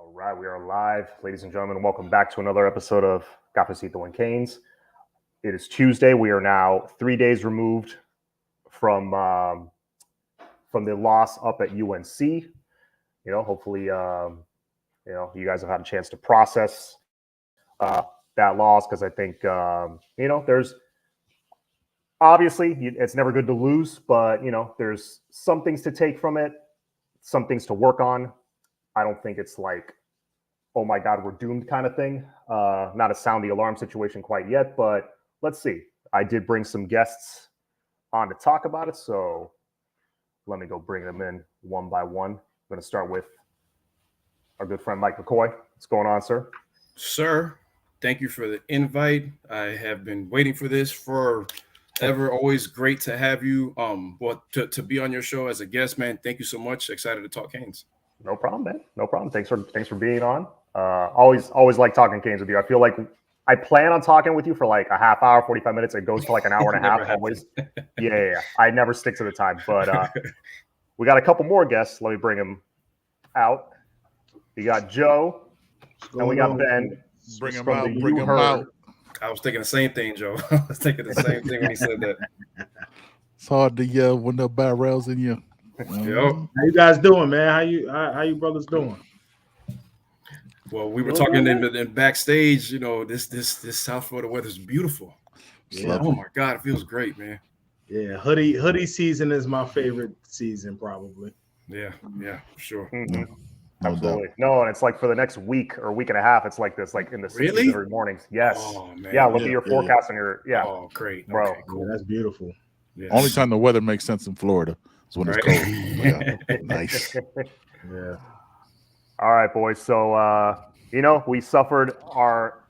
All right, we are live, ladies and gentlemen. Welcome back to another episode of Cafecito and Canes. It is Tuesday. We are now 3 days removed from the loss up at UNC. Hopefully, you guys have had a chance to process that loss because I think there's obviously it's never good to lose, but there's some things to take from it, some things to work on. I don't think it's like, oh my God, we're doomed kind of thing. Not a sound the alarm situation quite yet, but let's see. I did bring some guests on to talk about it, so let me go bring them in one by one. I'm going to start with our good friend Mike McCoy. What's going on, sir? Sir, thank you for the invite. I have been waiting for this forever. Always great to have you. To be on your show as a guest, man. Thank you so much. Excited to talk Canes. No problem, man. No problem. Thanks for being on. Always like talking Canes with you. I feel like I plan on talking with you for like a half hour, 45 minutes. It goes to like an hour and a half always. Yeah. I never stick to the time. But we got a couple more guests. Let me bring them out. We got Joe, and we got Ben. Bring them out. I was thinking the same thing, Joe. I was thinking the same thing when he said that. It's hard to yell when the barrels in you. How you guys doing, man? How you brothers doing? Well, we were talking in backstage. This South Florida weather is beautiful. Yeah. Oh my God, it feels great, man. Yeah, hoodie season is my favorite season, probably. Yeah, for sure. Mm-hmm. Absolutely. No, and it's like for the next week or week and a half, it's like this, like in the 60s every mornings. Yes. Oh, man. Yeah, look at your forecast on your Oh, great. Bro. Okay, cool. Yeah, that's beautiful. Yes. Only time the weather makes sense in Florida is when it's cold. Yeah. Nice. Yeah. All right, boys. So we suffered our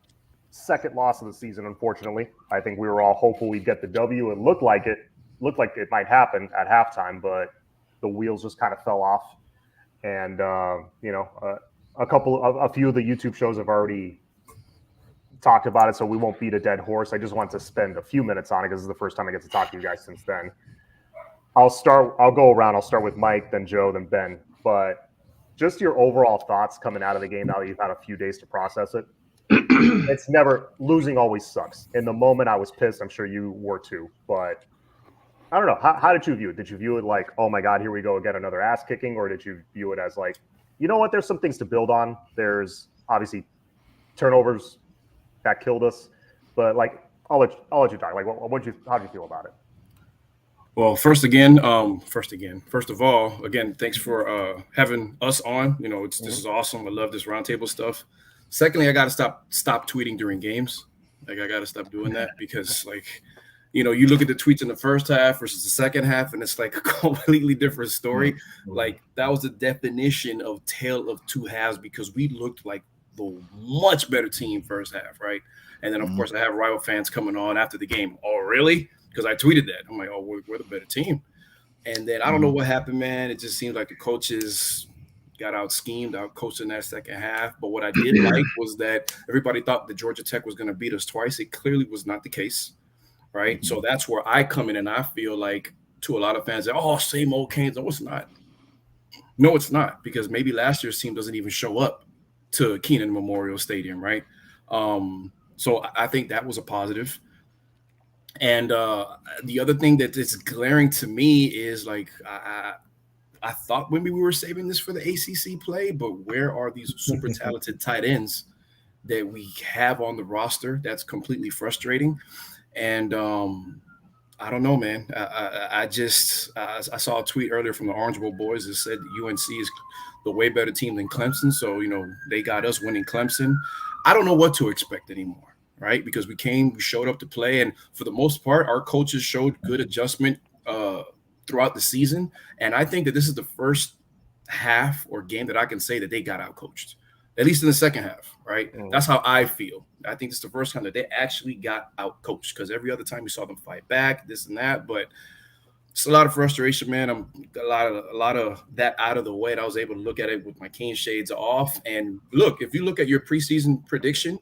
second loss of the season, unfortunately. I think we were all hopeful we'd get the W. It looked like it might happen at halftime, but the wheels just kind of fell off. And a few of the YouTube shows have already talked about it, so we won't beat a dead horse. I just want to spend a few minutes on it because this is the first time I get to talk to you guys since then. I'll go around. I'll start with Mike, then Joe, then Ben. But just your overall thoughts coming out of the game now that you've had a few days to process it. It's never losing always sucks. In the moment, I was pissed. I'm sure you were too. But I don't know. How did you view it? Did you view it like, oh my God, here we go again, another ass kicking? Or did you view it as like, you know what, there's some things to build on. There's obviously turnovers that killed us. But like, I'll let you talk. Like, how did you feel about it? Well, first of all, again, thanks for having us on. This is awesome. I love this roundtable stuff. Secondly, I got to stop tweeting during games. Like, I got to stop doing that because, like, you look at the tweets in the first half versus the second half, and it's like a completely different story. Mm-hmm. Like, that was the definition of tale of two halves because we looked like the much better team first half, right? And then, of course, I have rival fans coming on after the game. Oh, really? Because I tweeted that. I'm like, oh, we're the better team. And then I don't know what happened, man. It just seems like the coaches got out-schemed, out-coached in that second half. But what I did like was that everybody thought that Georgia Tech was going to beat us twice. It clearly was not the case. Right. So that's where I come in, and I feel like to a lot of fans, same old Canes. No, it's not. No, it's not, because maybe last year's team doesn't even show up to Kenan Memorial Stadium. Right. So I think that was a positive. And the other thing that is glaring to me is like I thought maybe we were saving this for the ACC play, but where are these super talented tight ends that we have on the roster? That's completely frustrating. And I don't know, man. I saw a tweet earlier from the Orange Bowl boys that said UNC is the way better team than Clemson. So, they got us winning Clemson. I don't know what to expect anymore, right? Because we showed up to play. And for the most part, our coaches showed good adjustment throughout the season. And I think that this is the first half or game that I can say that they got out-coached, at least in the second half, right? Mm-hmm. That's how I feel. I think it's the first time that they actually got out-coached because every other time we saw them fight back, this and that. But it's a lot of frustration, man. I'm a lot of that out of the way. And I was able to look at it with my Cane shades off. And look, if you look at your preseason prediction,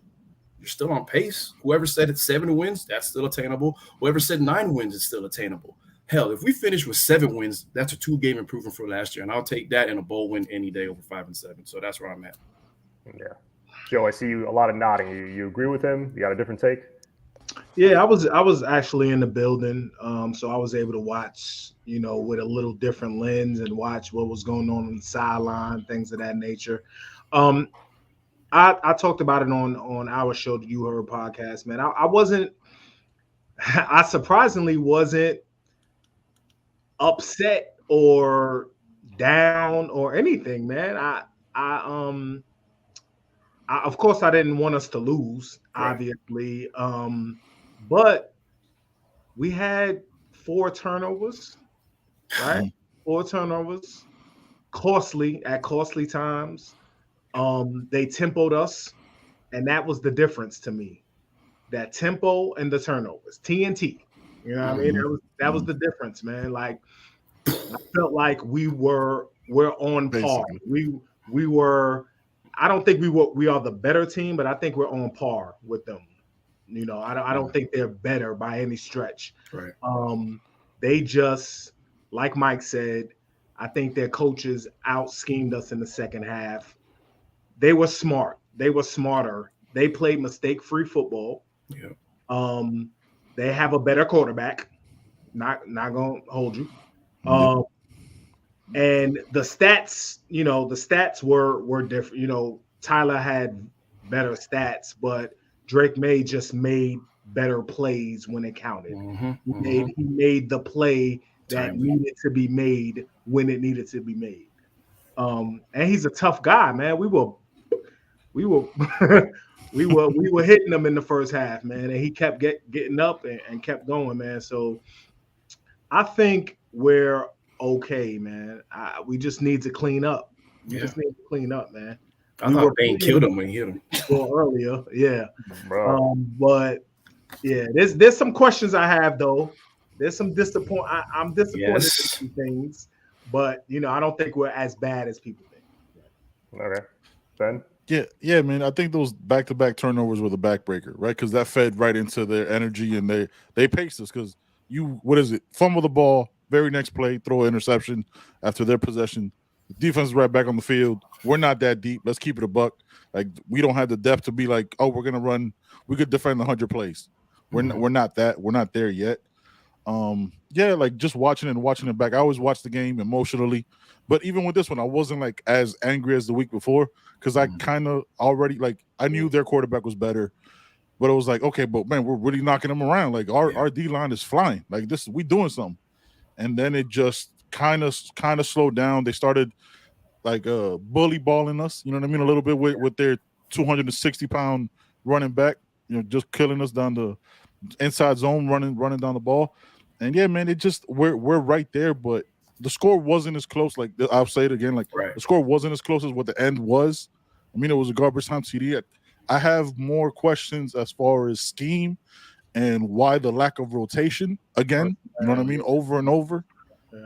you're still on pace. Whoever said it's 7 wins, that's still attainable. Whoever said 9 wins is still attainable. Hell, if we finish with 7 wins, that's a 2-game improvement from last year. And I'll take that in a bowl win any day over 5-7. So that's where I'm at. Yeah. Joe, I see you a lot of nodding. You agree with him? You got a different take? Yeah, I was actually in the building, so I was able to watch, with a little different lens and watch what was going on the sideline, things of that nature. Um, I talked about it on our show, the You Heard podcast, man. I wasn't, I surprisingly wasn't upset or down or anything, man. I of course I didn't want us to lose, Right. obviously. But we had 4 turnovers, right? 4 turnovers, at costly times. They tempoed us, and that was the difference to me. That tempo and the turnovers, TNT. You know what I mean? That was the difference, man. Like I felt like we're on par. Basically. We were. I don't think we are the better team, but I think we're on par with them. I don't think they're better by any stretch. Right. They just, like Mike said, I think their coaches out schemed us in the second half. They were smart. They were smarter. They played mistake-free football. Yeah. They have a better quarterback. Not gonna hold you. And the stats, were different. Tyler had better stats, but Drake May just made better plays when it counted. He made the play that needed to be made when it needed to be made. And he's a tough guy, man. We were we were hitting him in the first half, man, and he kept getting up and kept going, man. So I think we're okay, man. We just need to clean up. Just need to clean up, man. I thought Bane killed him when he hit him. Earlier, yeah. But yeah, there's some questions I have though. There's some disappoint. I'm disappointed in some things, but I don't think we're as bad as people think. Okay, Ben. Yeah, man. I think those back-to-back turnovers were the backbreaker, right? Because that fed right into their energy, and they paced us. Because fumble the ball, very next play, throw an interception after their possession. The defense is right back on the field. We're not that deep. Let's keep it a buck. Like, we don't have the depth to be like, oh, we're gonna run. We could defend 100 plays. We're not that. We're not there yet. Like just watching it back. I always watch the game emotionally, but even with this one, I wasn't like as angry as the week before because I kind of already I knew their quarterback was better, but it was like, okay, but man, we're really knocking them around. Like our D line is flying. Like we doing something, and then it just kind of slowed down. They started bully balling us. You know what I mean? A little bit with their 260-pound running back. Just killing us down the inside zone, running down the ball. And yeah, man, it just we're right there, but the score wasn't as close. Like I'll say it again, the score wasn't as close as what the end was. I mean, it was a garbage time TD. I have more questions as far as scheme and why the lack of rotation again. You know what I mean? Over and over.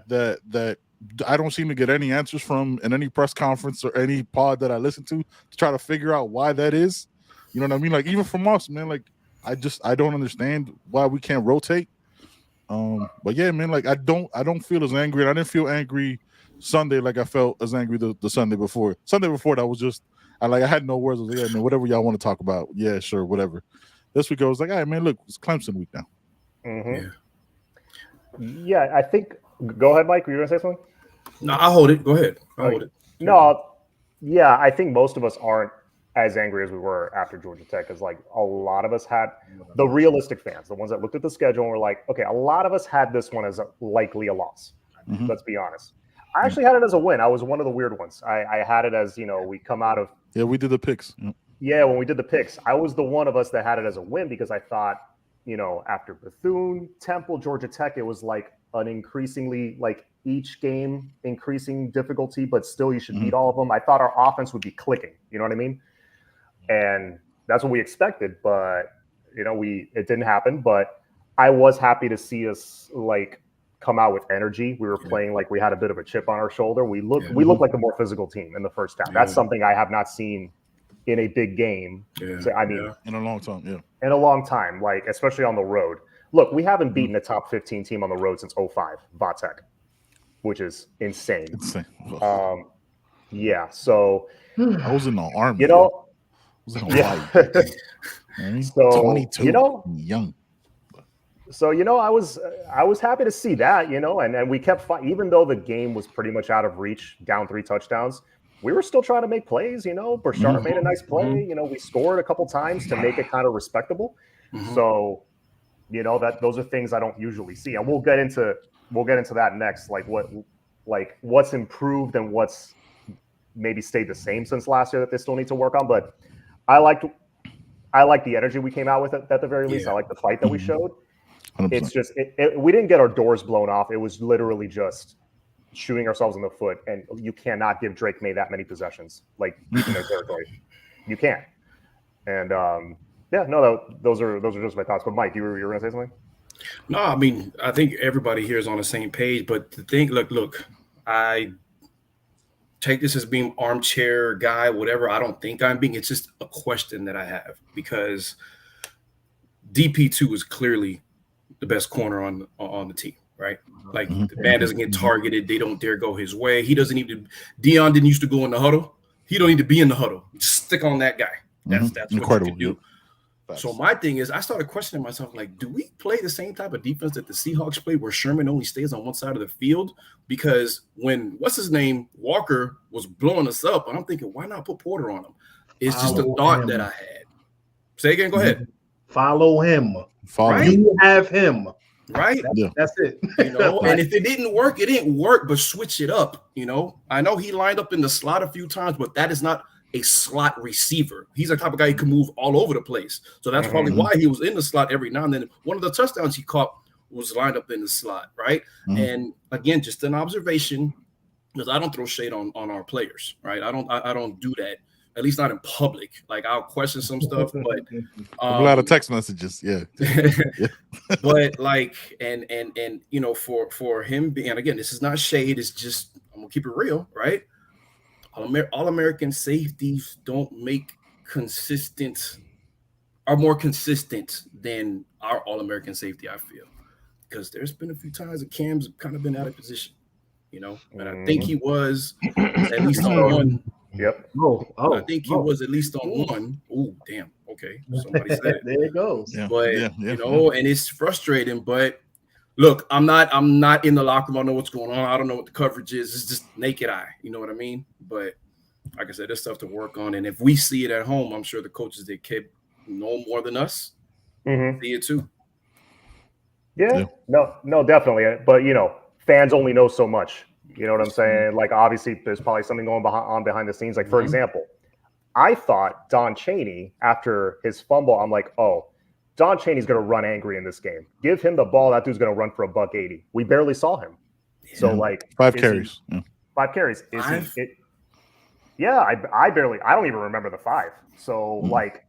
That I don't seem to get any answers from in any press conference or any pod that I listen to try to figure out why that is. You know what I mean? Like even from us, man. Like I don't understand why we can't rotate. But yeah, man, like I don't feel as angry. And I didn't feel angry Sunday like I felt as angry the Sunday before. Sunday before that was just I had no words. I was like, yeah, man, whatever y'all want to talk about. Yeah, sure, whatever. This week I was like, all right, man, look, it's Clemson week now. Yeah, I think. Go ahead, Mike. Were you gonna say something? No, I'll hold it. Go ahead. I'll hold it. No, yeah, I think most of us aren't as angry as we were after Georgia Tech, because a lot of us had the realistic fans, the ones that looked at the schedule and were like, okay, a lot of us had this one as likely a loss. Let's be honest. I actually had it as a win. I was one of the weird ones. I had it as, we come out of. Yeah, we did the picks. Yeah, when we did the picks, I was the one of us that had it as a win because I thought, after Bethune, Temple, Georgia Tech, it was like an increasingly, each game increasing difficulty, but still you should beat all of them. I thought our offense would be clicking. You know what I mean? And that's what we expected, but it didn't happen. But I was happy to see us come out with energy. We were playing like we had a bit of a chip on our shoulder. We looked like the more physical team in the first half. That's something I have not seen in a big game. So, I mean, in a long time, in a long time, especially on the road. Look, we haven't beaten a top 15 team on the road since 05, Vatek, which is insane. Yeah. So I was in the army. you know, I was in the yeah. right? So 22, you know, young. so I was happy to see that, and we kept even though the game was pretty much out of reach, down 3 touchdowns. We were still trying to make plays. Burchard made a nice play. We scored a couple times to make it kind of respectable. So, that those are things I don't usually see, and we'll get into that next. Like what's improved and what's maybe stayed the same since last year that they still need to work on. But I liked the energy we came out with at the very least. I like the fight that we showed. 100%. It's just we didn't get our doors blown off. It was literally just shooting ourselves in the foot, and you cannot give Drake May that many possessions like in their territory. You can't. And those are just my thoughts. But Mike, you were going to say something? No, I mean, I think everybody here is on the same page. But the thing, look, I take this as being armchair guy, whatever. I don't think I'm being. It's just a question that I have because DP2 is clearly the best corner on the team, right? Like the man doesn't get targeted. They don't dare go his way. He doesn't even. Dion didn't used to go in the huddle. He don't need to be in the huddle. Just stick on that guy. That's what you can do. So my thing is, I started questioning myself, like, do we play the same type of defense that the Seahawks play where Sherman only stays on one side of the field? Because when, Walker was blowing us up, I'm thinking, why not put Porter on him? It's just a thought that I had. Say again, go ahead. Follow him. Right? You have him. Right? That's it. And if it didn't work, it didn't work, but switch it up, I know he lined up in the slot a few times, but that is not a slot receiver. He's the type of guy who can move all over the place. So that's probably why he was in the slot every now and then. One of the touchdowns he caught was lined up in the slot, right? And again, just an observation, because I don't throw shade on our players, right? I don't do that, at least not in public. Like I'll question some stuff, but a lot of text messages, yeah. But like, and for him being, and again, this is not shade, it's just I'm gonna keep it real, right? All-American safeties don't make are more consistent than our All-American safety, I feel. Because there's been a few times that Cam's kind of been out of position, and I think he was at least on one. Yep. I think he was at least on one. Oh, damn. Okay. Somebody said it. There it goes. Yeah. But and it's frustrating, but look, I'm not in the locker room. I don't know what's going on. I don't know what the coverage is. It's just naked eye. You know what I mean? But like I said, there's stuff to work on. And if we see it at home, I'm sure the coaches that know more than us see it too. Yeah. No, definitely. But fans only know so much. You know what I'm saying? Like obviously, there's probably something going on behind the scenes. Like for example, I thought Don Chaney after his fumble, I'm like, oh, Don Chaney's going to run angry in this game. Give him the ball. That dude's going to run for $180. We barely saw him. So like 5 carries. 5 carries. I don't even remember the 5. So like,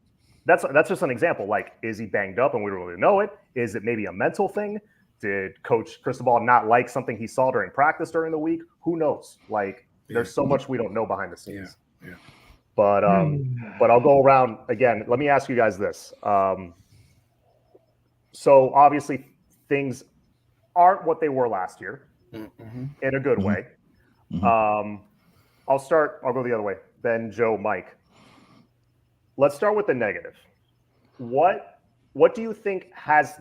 that's just an example. Like, is he banged up and we don't really know it? Is it maybe a mental thing? Did Coach Cristobal not like something he saw during practice during the week? Who knows? Like, there's so much we don't know behind the scenes. Yeah. But I'll go around again. Let me ask you guys this. So obviously things aren't what they were last year in a good way. I'll go the other way. Ben, Joe, Mike. Let's start with the negative. What do you think has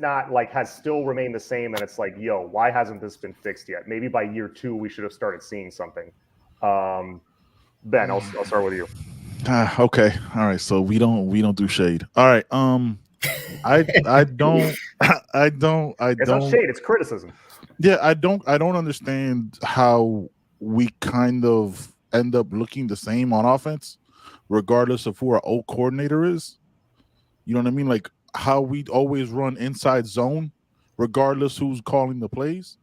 still remained the same? And it's like, yo, why hasn't this been fixed yet? Maybe by year 2, we should have started seeing something. Ben, I'll start with you. Okay. All right. So we don't do shade. All right. I don't. It's not shade. It's criticism. Yeah. I don't understand how we kind of end up looking the same on offense, regardless of who our old coordinator is. You know what I mean? Like how we always run inside zone, regardless who's calling the plays.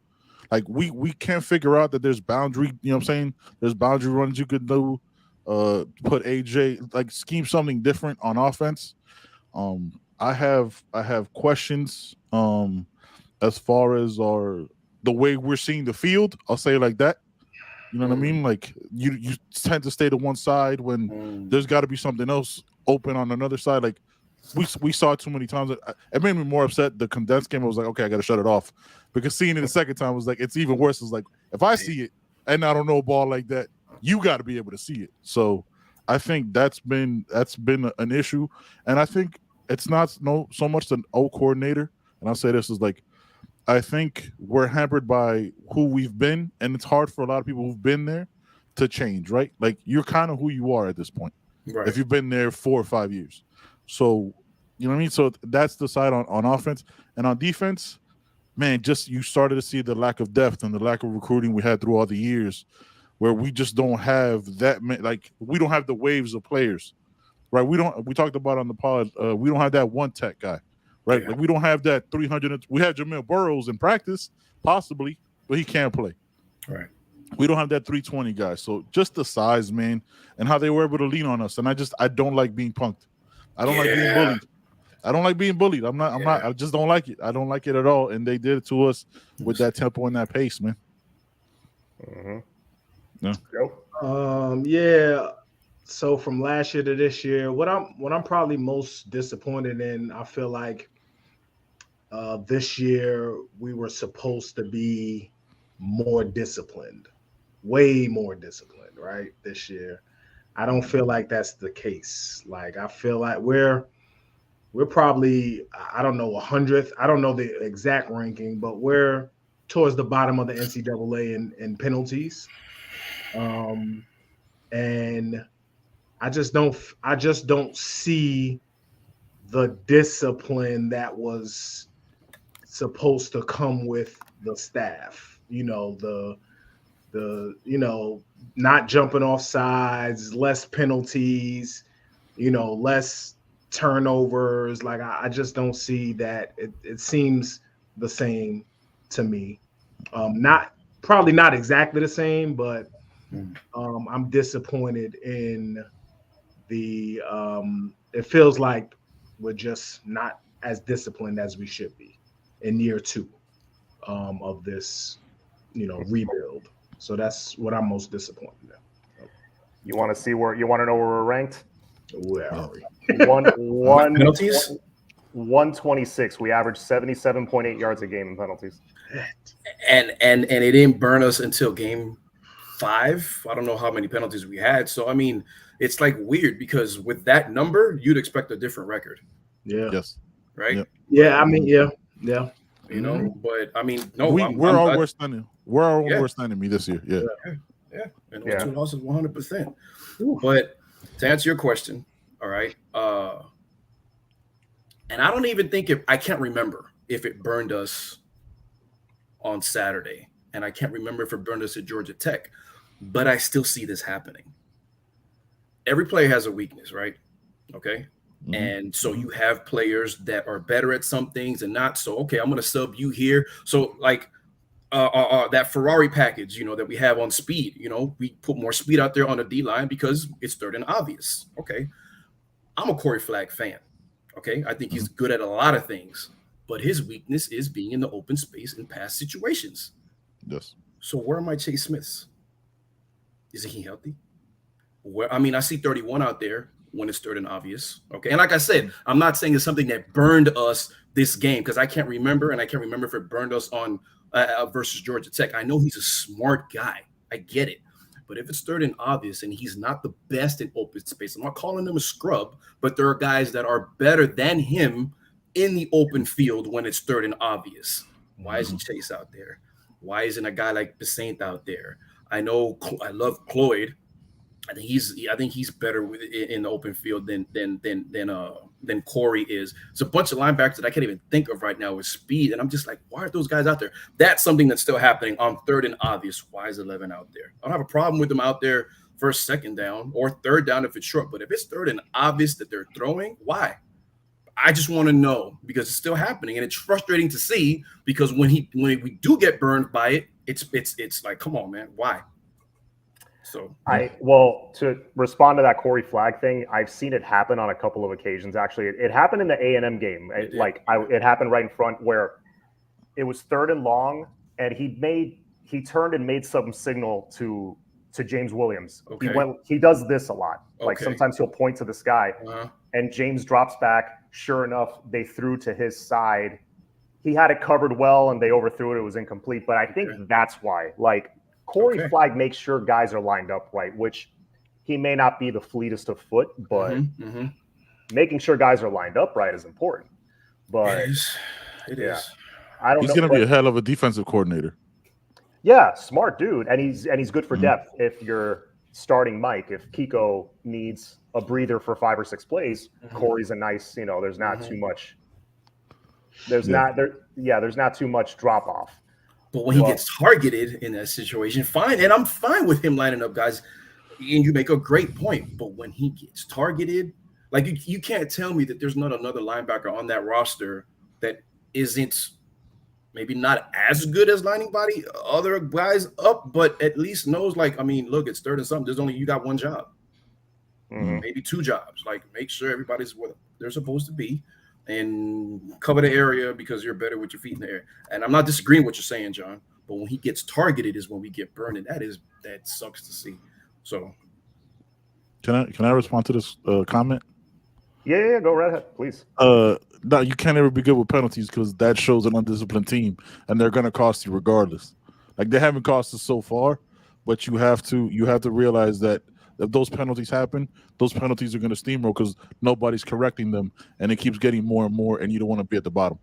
Like we can't figure out that there's boundary. You know what I'm saying? There's boundary runs you could do. Put AJ, like scheme something different on offense. I have questions as far as the way we're seeing the field. I'll say it like that. You know what I mean? Like you tend to stay to one side when there's got to be something else open on another side. Like we saw it too many times. It made me more upset. The condensed game, I was like, okay, I got to shut it off, because seeing it the second time was like, it's even worse. It's like if I see it and I don't know a ball like that, You got to be able to see it. So I think that's been an issue, and I think it's not so much the O coordinator. And I'll say this is like, I think we're hampered by who we've been, and it's hard for a lot of people who've been there to change, right? Like, you're kind of who you are at this point, Right. if you've been there 4 or 5 years. So, you know what I mean? So that's the side on offense. And on defense, man, just you started to see the lack of depth and the lack of recruiting we had through all the years, where we just don't have that like, we don't have the waves of players, right? We talked about on the pod, we don't have that one tech guy. Right, Yeah. like we don't have that 300. We have Jamil Burrows in practice, possibly, but he can't play. Right. We don't have that 320 guy. So just the size, man, and how they were able to lean on us. And I don't like being punked. I don't like being bullied. I don't like being bullied. I'm not. I just don't like it. I don't like it at all. And they did it to us with that tempo and that pace, man. Yeah. Yeah. So from last year to this year, what I'm probably most disappointed in, I feel like this year we were supposed to be more disciplined, way more disciplined, right? This year, I don't feel like that's the case. Like, I feel like we're probably, I don't know, 100th. I don't know the exact ranking, but we're towards the bottom of the NCAA in penalties, and I just don't see the discipline that was supposed to come with the staff. You know, the not jumping off sides, less penalties, less turnovers. Like, I just don't see that. It seems the same to me. Probably not exactly the same, but I'm disappointed in the it feels like we're just not as disciplined as we should be in year 2 of this rebuild. So that's what I'm most disappointed in. You want to know where we're ranked? Where are we? Penalties? 126. We averaged 77.8 yards a game in penalties. And it didn't burn us until game 5. I don't know how many penalties we had. So I mean, it's like weird, because with that number, you'd expect a different record. Yeah. Yes. Right. Yep. Yeah. I mean, yeah. You know, but I mean, no, we're our worst enemy. We're our own worst enemy this year. Yeah. And those 2 losses, 100%. But to answer your question, all right. And I don't even think I can't remember if it burned us on Saturday, and I can't remember if it burned us at Georgia Tech, but I still see this happening. Every player has a weakness, right? Okay. And so you have players that are better at some things and not. So, okay, I'm going to sub you here. So like that Ferrari package, that we have on speed, we put more speed out there on the D line because it's third and obvious. Okay. I'm a Corey Flagg fan. Okay. I think he's good at a lot of things, but his weakness is being in the open space in pass situations. Yes. So where are my Chase Smiths? Isn't he healthy? I see 31 out there when it's third and obvious. Okay. And like I said, I'm not saying it's something that burned us this game, because I can't remember. And I can't remember if it burned us on versus Georgia Tech. I know he's a smart guy. I get it. But if it's third and obvious and he's not the best in open space, I'm not calling him a scrub, but there are guys that are better than him in the open field when it's third and obvious. Why isn't Chase out there? Why isn't a guy like Saint out there? I know I love Cloyd. I think he's better in the open field than Corey is. It's a bunch of linebackers that I can't even think of right now with speed, and I'm just like, why are those guys out there? That's something that's still happening on third and obvious. Why is 11 out there? I don't have a problem with them out there first, second down, or third down if it's short. But if it's third and obvious that they're throwing, why? I just want to know, because it's still happening, and it's frustrating to see, because when we do get burned by it, it's like, come on, man, why? So to respond to that Corey Flagg thing, I've seen it happen on a couple of occasions. Actually, it happened in the A&M game. It happened right in front, where it was third and long, and he turned and made some signal to James Williams. Okay. He does this a lot. Like, Okay. sometimes he'll point to the sky, and James drops back. Sure enough, they threw to his side. He had it covered well, and they overthrew it. It was incomplete. But I think that's why. Like, Corey Flagg makes sure guys are lined up right, which he may not be the fleetest of foot, but making sure guys are lined up right is important. But it is. I don't know. He's going to be a hell of a defensive coordinator. Yeah, smart dude, and he's good for depth. If you're starting Mike, if Kiko needs a breather for 5 or 6 plays, Corey's a nice. There's not too much. There's not too much drop off. But when he gets targeted in that situation, fine, and I'm fine with him lining up guys. And you make a great point. But when he gets targeted, like you can't tell me that there's not another linebacker on that roster that isn't maybe not as good as lining body other guys up, but at least knows, like, I mean, look, it's 3rd and something. You got one job, maybe 2 jobs. Like, make sure everybody's where they're supposed to be and cover the area because you're better with your feet in the air. And I'm not disagreeing with what you're saying, John, but when he gets targeted is when we get burned, and that sucks to see. So can I respond to this comment? Yeah, go right ahead, please. No, you can't ever be good with penalties because that shows an undisciplined team, and they're going to cost you regardless. Like, they haven't cost us so far, but you have to realize that if those penalties happen, those penalties are going to steamroll because nobody's correcting them, and it keeps getting more and more, and you don't want to be at the bottom.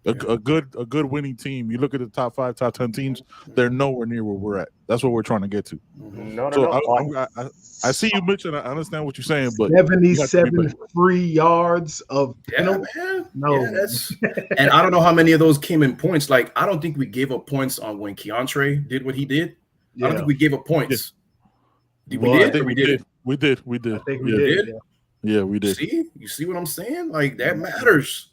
A good winning team. You look at the top 5, top 10 teams; they're nowhere near where we're at. That's what we're trying to get to. No. I see you, Mitch, and I understand what you're saying, but 77 free yards of penalty. And I don't know how many of those came in points. Like, I don't think we gave up points on when Keontre did what he did. I don't think we gave up points. We did. We did. I think we did. Yeah, we did. You see what I'm saying? Like, that matters.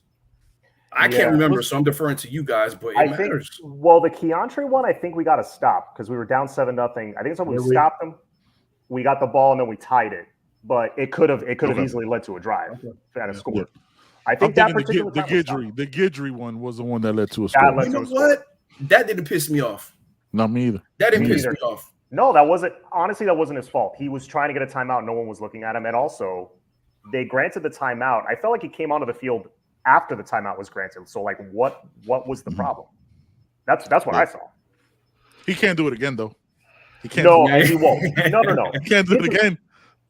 I can't remember, so I'm deferring to you guys, but it matters. The Keontre one, I think we got to stop because we were down 7-0. I think it's when we stopped them. We got the ball and then we tied it, but it could have easily led to a drive and a score. Yeah. I think that particular the Guidry one was the one that led to a score. You know what? That didn't piss me off. Not me either. That didn't piss me off. No, that wasn't his fault. He was trying to get a timeout. No one was looking at him, and also they granted the timeout. I felt like he came onto the field after the timeout was granted. So, like, what was the problem? That's what I saw. He can't do it again, though. He can't. No, and he won't. No. He can't do it again.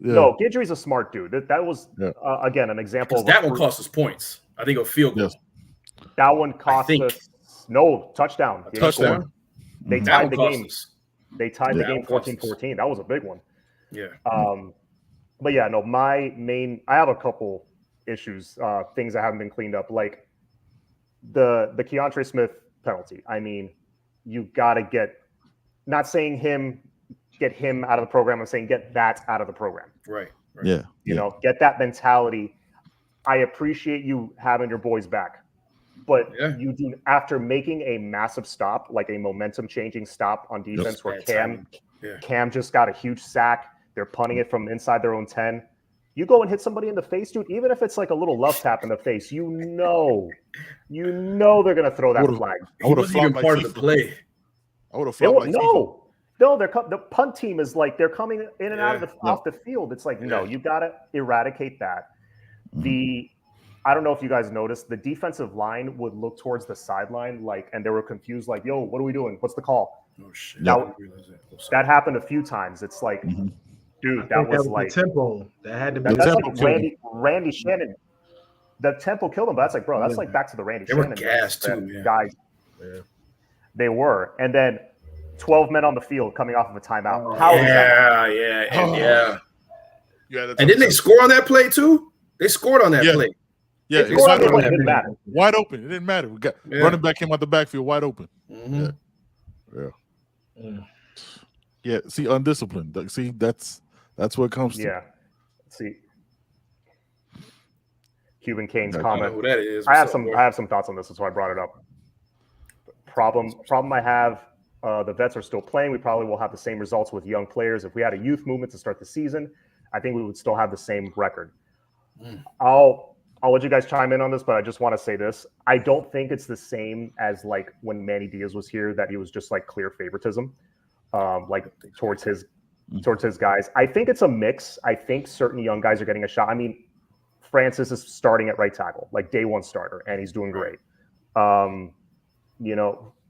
Yeah. No, Guidry's a smart dude. That was again an example. That one cost us points. I think a field goal. Yes. That one cost us touchdown. Touchdown. They tied the game. They tied the game 14-14. That was a big one. Yeah. But yeah, no. I have a couple issues, things that haven't been cleaned up, like the Keontre Smith penalty. I mean, you got to get him out of the program. I'm saying get that out of the program. Right. Yeah. You know, get that mentality. I appreciate you having your boys back, but you do, after making a massive stop, like a momentum changing stop on defense, where Cam just got a huge sack. They're punting it from inside their own 10. You go and hit somebody in the face, dude, even if it's like a little love tap in the face, you know they're going to throw that flag. He wasn't even part of the play. I would have felt like no, the punt team is like, they're coming in and out of off the field. It's like, no, you got to eradicate that. I don't know if you guys noticed, the defensive line would look towards the sideline, like, and they were confused, like, yo, what are we doing? What's the call? Oh, shit. That happened a few times. It's like, dude, that was like the tempo. That had to be. That's like Randy Shannon. The tempo killed him, but that's like, bro, that's like back to the Randy Shannon. They were gassed too, man. Guys. Yeah. They were. And then 12 men on the field coming off of a timeout. And didn't they score on that play too? They scored on that play. Yeah, it didn't matter. Wide open. It didn't matter. We got running back came out the backfield wide open. Yeah. See, undisciplined. See, that's what it comes to. Yeah. See, Cuban Kane's comment. Who that is. I have some thoughts on this. That's why I brought it up. Problem I have. The vets are still playing. We probably will have the same results with young players. If we had a youth movement to start the season, I think we would still have the same record. I'll let you guys chime in on this, but I just want to say this. I don't think it's the same as like when Manny Diaz was here, that he was just like clear favoritism, like towards his guys. I think it's a mix. I think certain young guys are getting a shot. I mean, Francis is starting at right tackle, like day one starter, and he's doing great.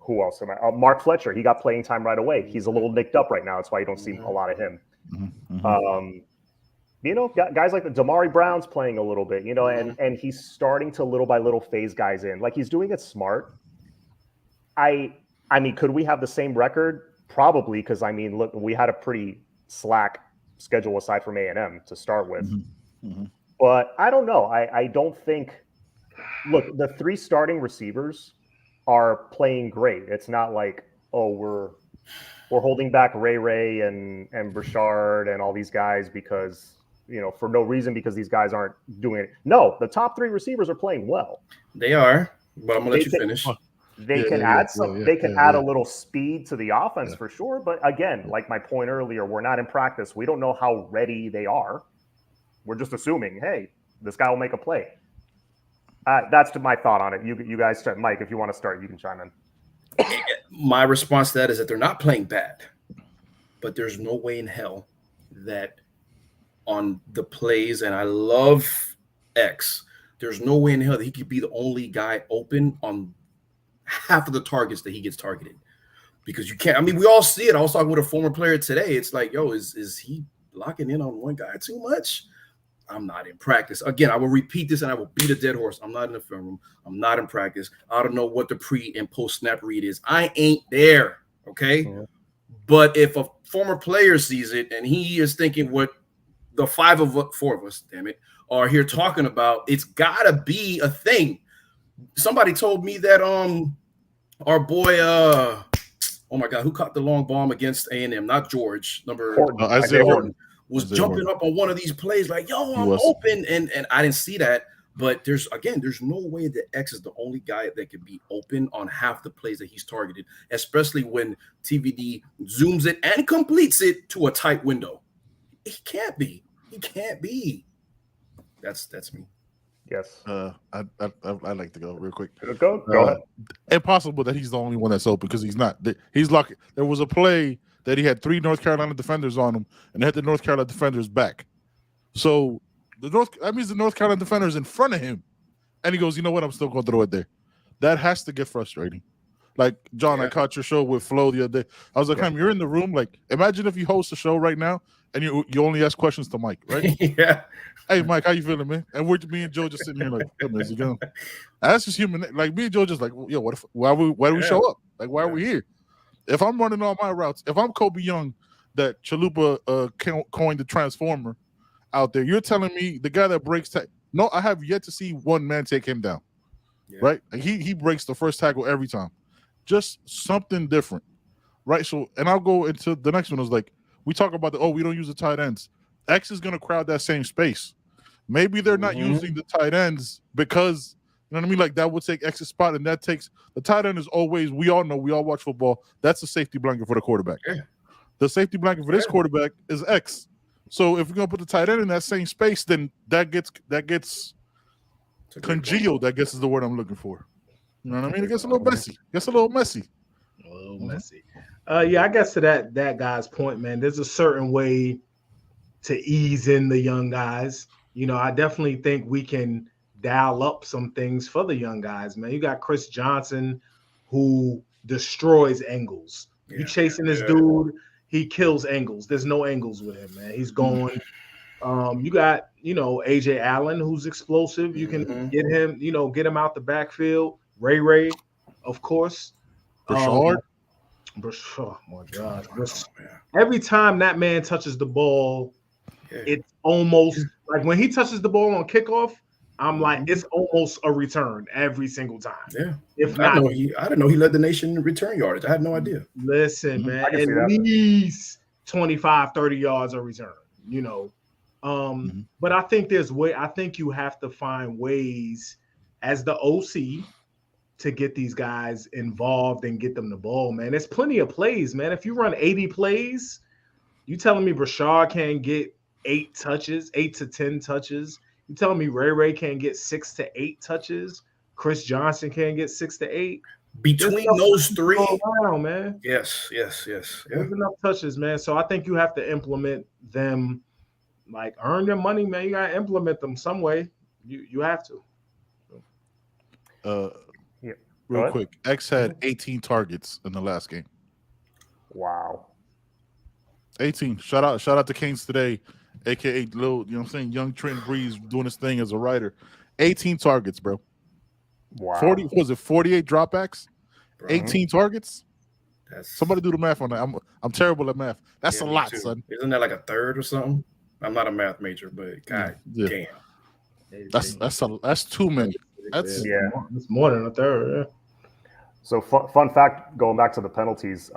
who else am I? Mark Fletcher. He got playing time right away. He's a little nicked up right now. That's why you don't see a lot of him. Guys like the Damari Brown's playing a little bit, and he's starting to little by little phase guys in. Like, he's doing it smart. I mean, could we have the same record? Probably, because look, we had a pretty slack schedule aside from A&M to start with. But I don't know. I don't think. Look, the 3 starting receivers are playing great. It's not like, oh, we're holding back Ray and Brashard and all these guys because, for no reason, because these guys aren't doing it. No, the top 3 receivers are playing well. They are, but I'm gonna let you finish. They can add some. They can add a little speed to the offense for sure. But again, like my point earlier, we're not in practice. We don't know how ready they are. We're just assuming, hey, this guy will make a play. That's my thought on it. You guys, Mike, if you want to start, you can chime in. My response to that is that they're not playing bad, but there's no way in hell that on the plays, and I love X, there's no way in hell that he could be the only guy open on half of the targets that he gets targeted, because you can't. I mean, we all see it. I was talking with a former player today. It's like, yo, is he locking in on one guy too much? I'm not in practice. Again, I will repeat this and I will beat a dead horse. I'm not in the film room. I'm not in practice. I don't know what the pre and post snap read is. I ain't there. Okay. But if a former player sees it and he is thinking what the 4 of us, damn it, are here talking about, it's gotta be a thing. Somebody told me that our boy oh my God, who caught the long bomb against A&M? Not George, Isaiah Horton. Was jumping up on one of these plays like, yo, I'm open. And I didn't see that. But there's no way that X is the only guy that could be open on half the plays that he's targeted, especially when TVD zooms it and completes it to a tight window. He can't be. That's me. Yes. I'd like to go real quick. Go ahead. Impossible that he's the only one that's open, because he's not. He's lucky. There was a play that he had 3 North Carolina defenders on him, and they had the North Carolina defenders back. So that means the North Carolina defenders in front of him, and he goes, you know what? I'm still going to throw it there. That has to get frustrating. Like, John, I caught your show with Flo the other day. I was like, you're in the room. Like, imagine if you host a show right now and you only ask questions to Mike, right? Yeah. Hey, Mike, how you feeling, man? And me and Joe just sitting here like, is he going? That's just human. Like, me and Joe just like, yo, why do we show up? Like, why are we here? If I'm running all my routes, if I'm Kobe Young, that Chalupa coined the transformer out there, you're telling me the guy that breaks no, I have yet to see one man take him down. Right? Like, he breaks the first tackle every time. Just something different. Right? So, and I'll go into the next one. Is like, we talk about we don't use the tight ends. X is going to crowd that same space. Maybe they're not using the tight ends because, you know what I mean? Like, that would take X's spot, and that takes the tight end is always, we all know, we all watch football. That's a safety blanket for the quarterback. Yeah. The safety blanket for this quarterback is X. So if we're going to put the tight end in that same space, then that gets congealed. I guess is the word I'm looking for. You know what I mean? It gets a little messy. Yeah, I guess to that guy's point, man, there's a certain way to ease in the young guys. I definitely think we can dial up some things for the young guys, man. You got Chris Johnson, who destroys angles. You chasing this dude, he kills angles. There's no angles with him, man. He's going. You got, AJ Allen, who's explosive. You can get him out the backfield. Ray, of course. Brashard. Oh my God! Every time that man touches the ball, it's almost like when he touches the ball on kickoff, I'm like, it's almost a return every single time. Yeah. If not, I didn't know he led the nation in return yardage. I had no idea. Listen, man, at least 25, 30 yards a return, But I think I think you have to find ways as the OC to get these guys involved and get them the ball, man. There's plenty of plays, man. If you run 80 plays, you telling me Brashard can't get 8 to 10 touches? You telling me Ray can't get 6 to 8 touches? Chris Johnson can't get 6 to 8? Between those 3, around, man. Yes. There's enough touches, man. So I think you have to implement them, like, earn your money, man. You gotta implement them some way. You have to. real quick. X had 18 targets in the last game. Wow. 18. Shout out to Canes today, aka little, you know what I'm saying, young Trent Breeze doing his thing as a writer. 18 targets, bro. Wow. 48 dropbacks? 18 targets? Somebody do the math on that. I'm terrible at math. That's a lot, son. Isn't that like a third or something? I'm not a math major, but God damn. That's too many. It's more than a third. Yeah. So fun fact, going back to the penalties,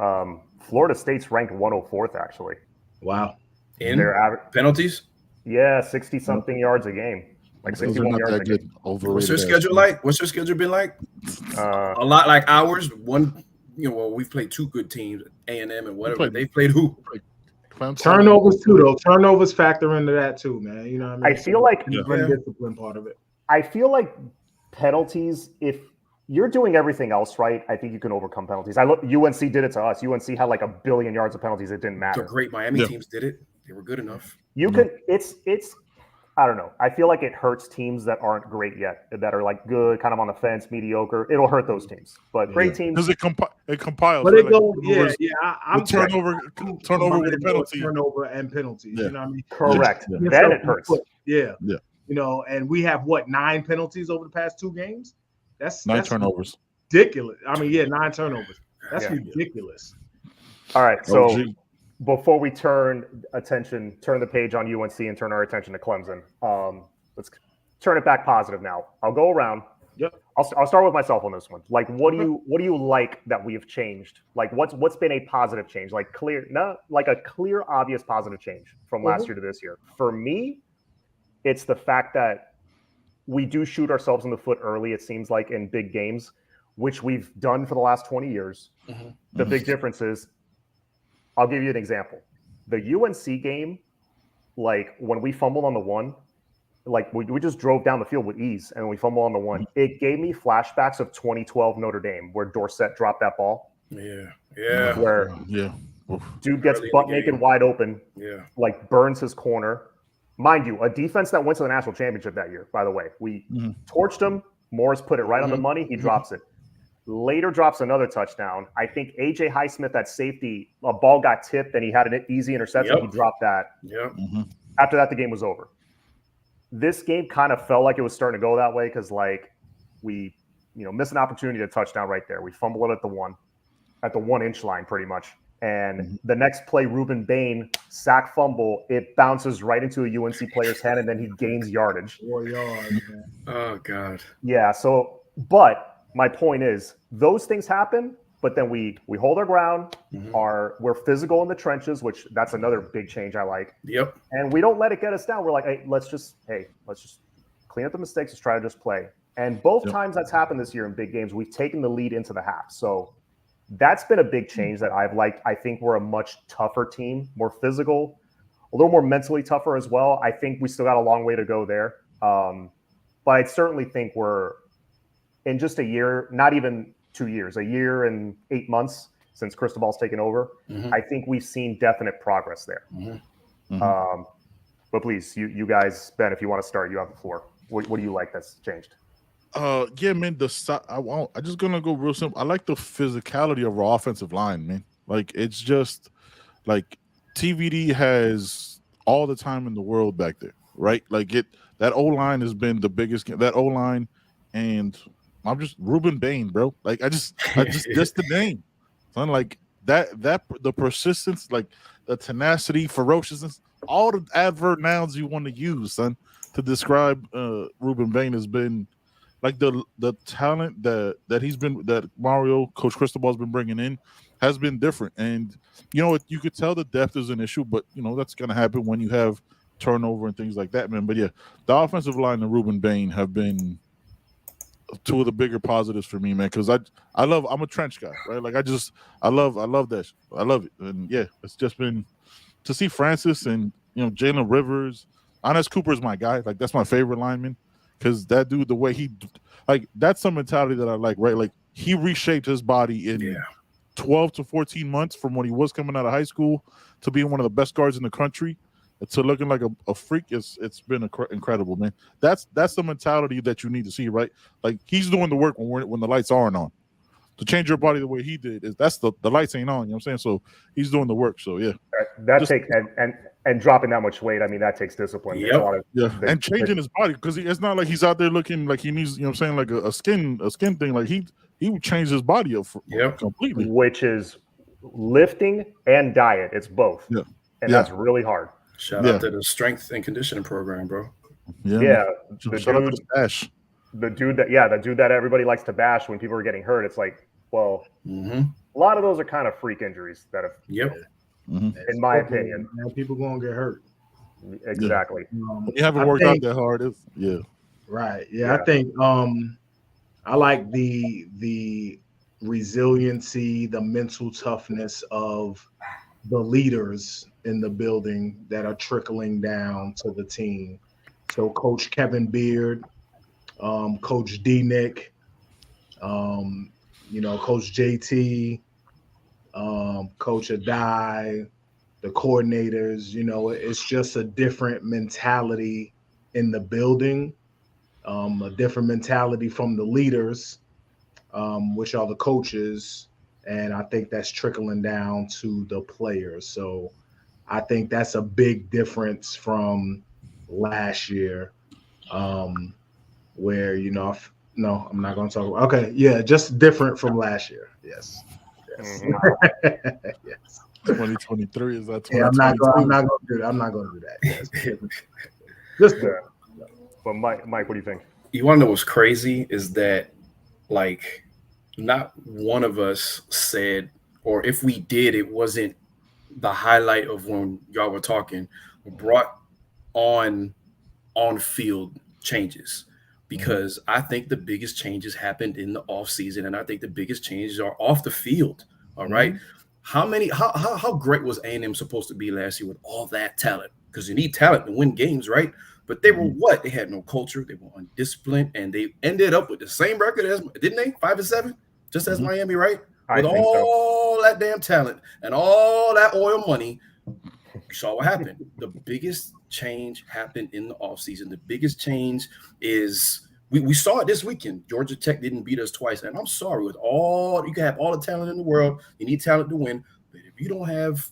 Florida State's ranked 104th actually. Wow. In their penalties? Yeah, 60-something yards a game. Like 61 yards a game. What's their schedule like? What's their schedule been like? A lot like ours. One, we've played two good teams, A&M and whatever. They played who? Turnovers too, though. Turnovers factor into that too, man. You know what I mean? I feel like discipline part of it. I feel like penalties, if you're doing everything else right, I think you can overcome penalties. UNC did it to us. UNC had like 1 billion yards of penalties. It didn't matter. The great Miami teams did it. They were good enough. You can. It's. I don't know. I feel like it hurts teams that aren't great yet, that are like good, kind of on the fence, mediocre. It'll hurt those teams, but great teams. Because it compiles. But it goes, I'm turnover with a penalty. Turnover and penalties. You know what I mean? Correct. Then it hurts. Yeah. And we have 9 penalties over the past 2 games. That's 9 turnovers. Ridiculous. I mean, 9 turnovers. That's ridiculous. All right, so before we turn the page on UNC and turn our attention to Clemson, let's turn it back positive now. I'll go around. Yep. I'll start with myself on this one. Like, what do you like that we have changed? Like, what's been a positive change? Like a clear, obvious positive change from last year to this year. For me, it's the fact that we do shoot ourselves in the foot early. It seems like in big games, which we've done for the last 20 years. The big difference is, I'll give you an example. The UNC game, like when we fumbled on the 1, like we just drove down the field with ease and we fumbled on the 1. It gave me flashbacks of 2012 Notre Dame where Dorsett dropped that ball. Yeah. Where dude gets butt naked wide open, like burns his corner. Mind you, a defense that went to the national championship that year, by the way. We torched him. Morris put it right on the money. He drops it. Later drops another touchdown. I think A.J. Highsmith at safety, a ball got tipped and he had an easy interception. He dropped that. After that, the game was over. This game kind of felt like it was starting to go that way because, like, we, missed an opportunity to touchdown right there. We fumbled it at the 1-inch line pretty much. And the next play, Ruben Bain, sack fumble, it bounces right into a UNC player's head and then he gains yardage. 4 yards, man. Oh, God. Yeah, but my point is, those things happen, but then we hold our ground. We're physical in the trenches, which that's another big change I like. Yep. And we don't let it get us down. We're like, hey, let's just clean up the mistakes. Let's try to just play. And both times that's happened this year in big games, we've taken the lead into the half. So that's been a big change that I've liked. I think we're a much tougher team, more physical, a little more mentally tougher as well. I think we still got a long way to go there. But I certainly think we're, in just a year, not even 2 years, a year and 8 months since Cristobal's taken over, I think we've seen definite progress there. But please, you guys, Ben, if you want to start, you have the floor. What do you like that's changed? Yeah, man. I'm just gonna go real simple. I like the physicality of our offensive line, man. Like, it's just like TVD has all the time in the world back there, right? Like that O line has been the biggest. That O line, and I'm just Ruben Bain, bro. Like I just just the name, son. Like that the persistence, like the tenacity, ferociousness, all the adverb nouns you want to use, son, to describe Ruben Bain has been like the talent that Mario, Coach Cristobal's been bringing in has been different. And you could tell the depth is an issue, but that's gonna happen when you have turnover and things like that, man. But yeah, the offensive line and Ruben Bain have been two of the bigger positives for me, man, because I'm a trench guy, right? Like I love that. I love it. And yeah, it's just been to see Francis and Jalen Rivers. Honest Cooper is my guy. Like, that's my favorite lineman because that dude, the way that's some mentality that I like, right? Like, he reshaped his body in 12 to 14 months from when he was coming out of high school to being one of the best guards in the country to looking like a freak. It's been incredible, man. That's the mentality that you need to see, right? Like, he's doing the work when the lights aren't on. to change your body the way he did, that's the lights ain't on. You know what I'm saying? So he's doing the work. So yeah, that takes and dropping that much weight. I mean, that takes discipline. Yep. And changing his body, because it's not like he's out there looking like he needs. You know what I'm saying? Like a skin thing. Like he would change his body up completely. Which is lifting and diet. It's both. Yeah. And that's really hard. Shout out to the strength and conditioning program, bro. Yeah. Shout out to the Bash. The dude that everybody likes to bash when people are getting hurt. It's like, well, a lot of those are kind of freak injuries that have. Yep. In my opinion, people gonna get hurt. Exactly. You haven't worked out that hard. Right. Yeah, I think I like the resiliency, the mental toughness of the leaders in the building that are trickling down to the team. So Coach Kevin Beard, Coach D Nick, Coach JT, Coach Adai, the coordinators, it's just a different mentality in the building, a different mentality from the leaders, which are the coaches. And I think that's trickling down to the players. So I think that's a big difference from last year, where, no, I'm not going to talk about. Okay. Yeah. Just different from last year. Yes. Yes. Yes. 2023 is that? Yeah, I'm not going to do that. I'm not going to do that. Yes. Just But Mike, what do you think? You want to know what's crazy is that, like, not one of us said, or if we did, it wasn't the highlight of when y'all were talking, brought on field changes, because I think the biggest changes happened in the off season, and I think the biggest changes are off the field. All right. How great was A&M supposed to be last year with all that talent? Because you need talent to win games, right? But they were what? They had no culture. They were undisciplined, and they ended up with the same record as, didn't they? 5-7, just as Miami, right? With all that damn talent and all that oil money, you saw what happened. The biggest change happened in the offseason. The biggest change is we saw it this weekend. Georgia Tech didn't beat us twice, and I'm sorry. You can have all the talent in the world. You need talent to win, but if you don't have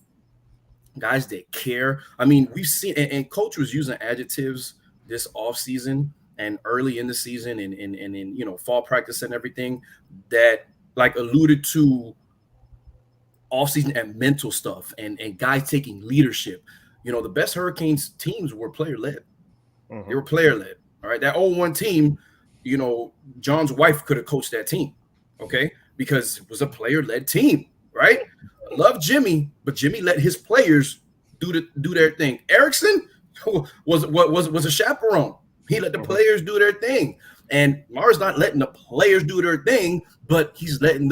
guys that care. I mean, we've seen, and coach was using adjectives this offseason and early in the season and in fall practice and everything that like alluded to offseason and mental stuff and guys taking leadership. The best Hurricanes teams were player-led. They were player-led. All right. That 0-1 team, John's wife could have coached that team. Okay. Because it was a player-led team. Right. I love Jimmy, but Jimmy let his players do their thing. Erickson was a chaperone. He let the players do their thing. And Mara's not letting the players do their thing, but he's letting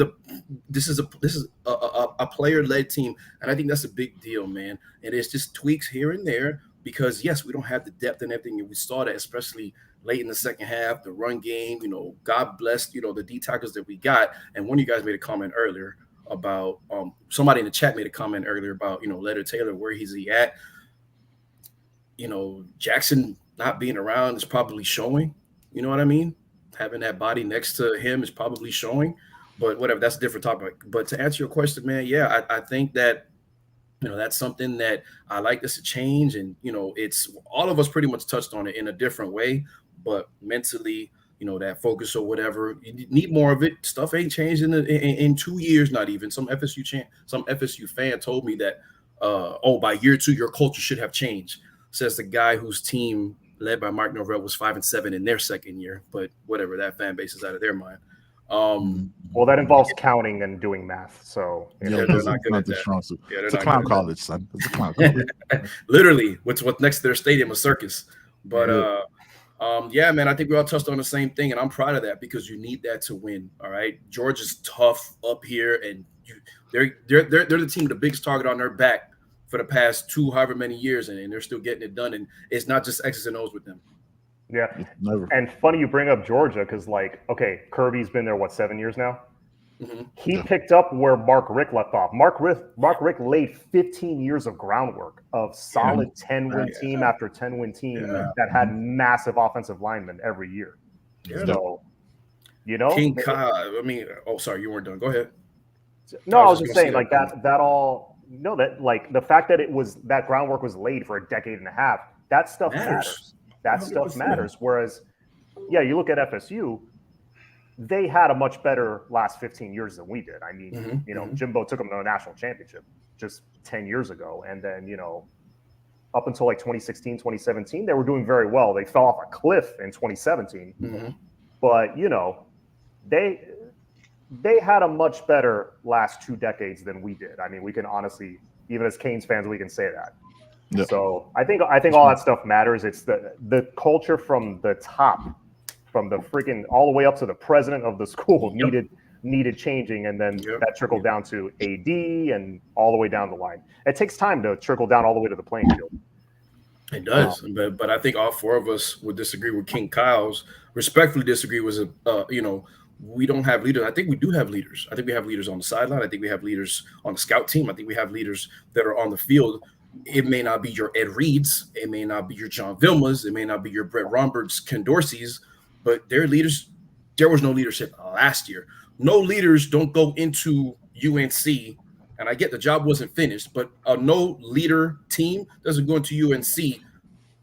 this is a player-led team. And I think that's a big deal, man. And it's just tweaks here and there because, yes, we don't have the depth and everything. And we saw that, especially late in the second half, the run game, God bless, the D tackles that we got. And one of you guys made a comment earlier about somebody in the chat made a comment earlier about, Leonard Taylor, where he's at. Jackson not being around is probably showing. You know what I mean? Having that body next to him is probably showing, but whatever, that's a different topic. But to answer your question, man, yeah, I think that, that's something that I like this to change. And, it's all of us pretty much touched on it in a different way, but mentally, that focus or whatever, you need more of it. Stuff ain't changed in 2 years, not even. Some FSU fan told me that, by year 2, your culture should have changed. Says the guy whose team led by Mark Norvell was 5-7 in their second year, but whatever, that fan base is out of their mind. Well, that involves counting and doing math. So they're not good at that. It's a clown college, son. It's a clown college. Literally, what's next to their stadium, a circus. But yeah, man, I think we all touched on the same thing, and I'm proud of that because you need that to win. All right, Georgia's tough up here, and they're the team with the biggest target on their back for the past however many years, and they're still getting it done. And it's not just X's and O's with them. Yeah. Never. And funny you bring up Georgia because, Kirby's been there, 7 years now? Mm-hmm. He picked up where Mark Richt left off. Mark Richt laid 15 years of groundwork of solid 10-win team after 10-win team that had massive offensive linemen every year. Yeah. You know, King Kyle. I mean, sorry, you weren't done. Go ahead. No, I was just saying like that all. No, that like the fact that that groundwork was laid for a decade and a half. That stuff matters. That 100%. Stuff matters. Whereas, yeah, you look at FSU, they had a much better last 15 years than we did. I mean, Jimbo took them to a national championship just 10 years ago. And then, up until like 2016, 2017, they were doing very well. They fell off a cliff in 2017. Mm-hmm. But, they had a much better last 2 decades than we did. I mean, we can honestly, even as Canes fans, we can say that. Yep. So I think all that stuff matters. It's the culture from the top, from the freaking all the way up to the president of the school needed changing, and then that trickled down to AD and all the way down the line. It takes time to trickle down all the way to the playing field. It does, but I think all 4 of us would disagree with King Kyle's. Respectfully disagree was we don't have leaders. I think we do have leaders. I think we have leaders on the sideline. I think we have leaders on the scout team. I think we have leaders that are on the field. It may not be your Ed Reeds. It may not be your John Vilmas. It may not be your Brett Rombergs, Ken Dorsey's, but they're leaders. There was no leadership last year. No leaders don't go into UNC, and I get the job wasn't finished, but a no leader team doesn't go into UNC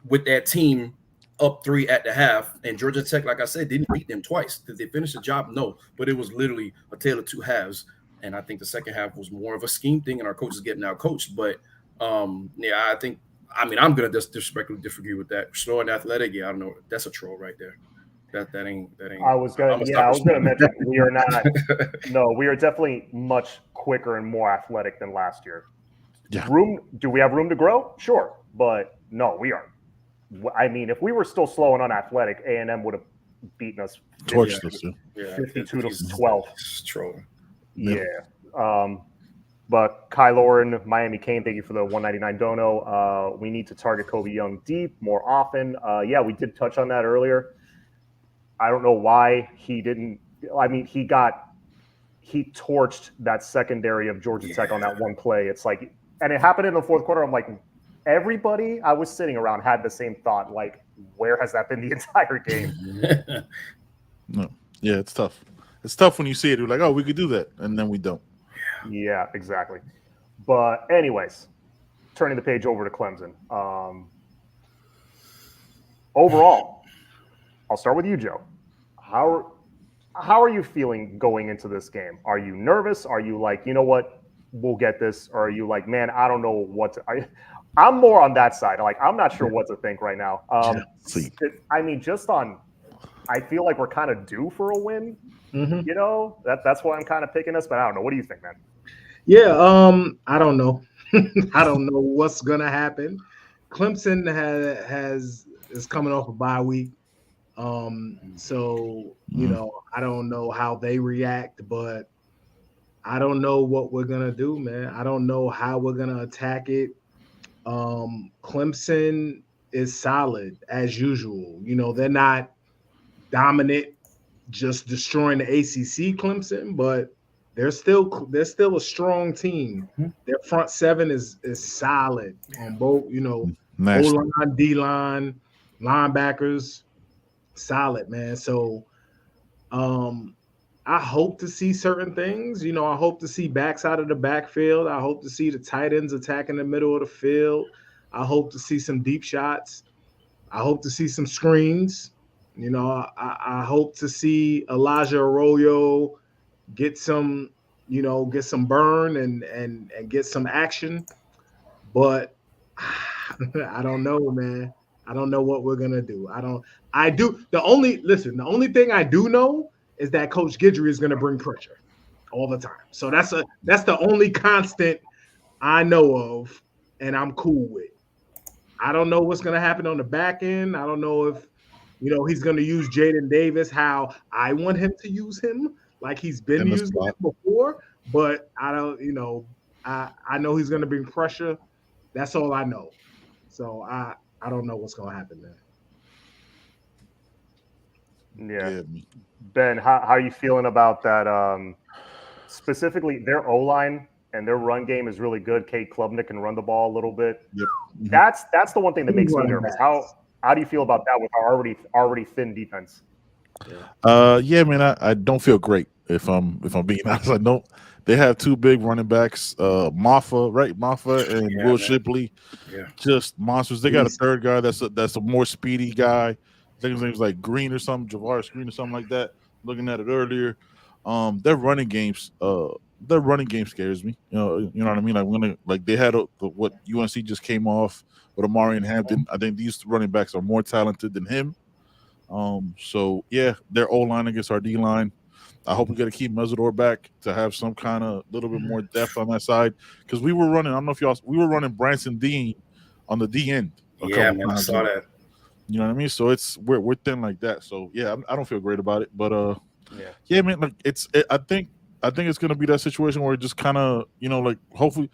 with that team up 3 at the half. And Georgia Tech, like I said, didn't beat them twice. Did they finish the job? No, but it was literally a tale of 2 halves. And I think the second half was more of a scheme thing, and our coaches getting out coached. But I'm going to disrespectfully disagree with that. Slow and athletic, I don't know. That's a troll right there. That ain't. I was gonna mention we are not. No, we are definitely much quicker and more athletic than last year. Yeah. Do we have room to grow? Sure, but no, we aren't. I mean, if we were still slow and unathletic, A&M would have beaten us 52 to 12. Trolling. Yeah. But Kyle Oren, Miami Kane, thank you for the 199 dono. We need to target Kobe Young deep more often. We did touch on that earlier. I don't know why he didn't. I mean, he torched that secondary of Georgia Tech on that one play. It's like, and it happened in the fourth quarter. I'm like, everybody I was sitting around had the same thought. Like, where has that been the entire game? No. Yeah, it's tough. It's tough when you see it. You're like, oh, we could do that, and then we don't. Yeah, exactly. But anyways, turning the page over to Clemson. Overall, I'll start with you, Joe. How are you feeling going into this game? Are you nervous? Are you like, you know what, we'll get this? Or are you like, man, I don't know what to – I'm more on that side. Like, I'm not sure what to think right now. I feel like we're kind of due for a win. Mm-hmm. That's why I'm kind of picking us, but I don't know. What do you think, man? Yeah, I don't know. I don't know what's gonna happen. Clemson is coming off a bye week. So I don't know how they react, but I don't know what we're gonna do, man. I don't know how we're gonna attack it. Clemson is solid as usual. They're not dominant, just destroying the ACC Clemson, but they're still a strong team. Mm-hmm. Their front 7 is solid on both, O-line, D-line, linebackers, solid, man. So I hope to see certain things. I hope to see backs out of the backfield. I hope to see the tight ends attacking the middle of the field. I hope to see some deep shots. I hope to see some screens. I hope to see Elijah Arroyo get some burn and get some action. But I don't know, man. I don't know what we're gonna do. The only thing I do know is that Coach Guidry is gonna bring pressure all the time. So that's the only constant I know of, and I'm cool with. I don't know what's gonna happen on the back end. I don't know if he's going to use Jaden Davis how I want him to use him, like he's been using him before. But I don't, I know he's going to bring pressure. That's all I know. So I don't know what's going to happen there. Yeah. Ben, how are you feeling about that? Specifically, their O-line and their run game is really good. Kate Klubnik can run the ball a little bit. Yep. Mm-hmm. That's the one thing that makes me nervous. How do you feel about that with our already thin defense? Yeah, man, I don't feel great if I'm being honest. I don't. They have two big running backs, Maffa, right? Maffa and Will man. Shipley, Yeah. just monsters. They got a third guy that's a more speedy guy. I think his name's like Green or something, Javaris Green or something like that. Looking at it earlier, their running games, their running game scares me. You know what I mean. Like like they had what UNC just came off with Amari and Hampton. I think these running backs are more talented than him. So yeah, their O line against our D line. I hope we got to keep Mesidor back to have some kind of little bit more depth on that side because we were running. I don't know if we were running Branson Dean on the D end a couple Man, I times. saw that. You know what I mean? So we're thin like that. So yeah, I don't feel great about it. But yeah, man, like I think it's gonna be that situation where it just kind of like hopefully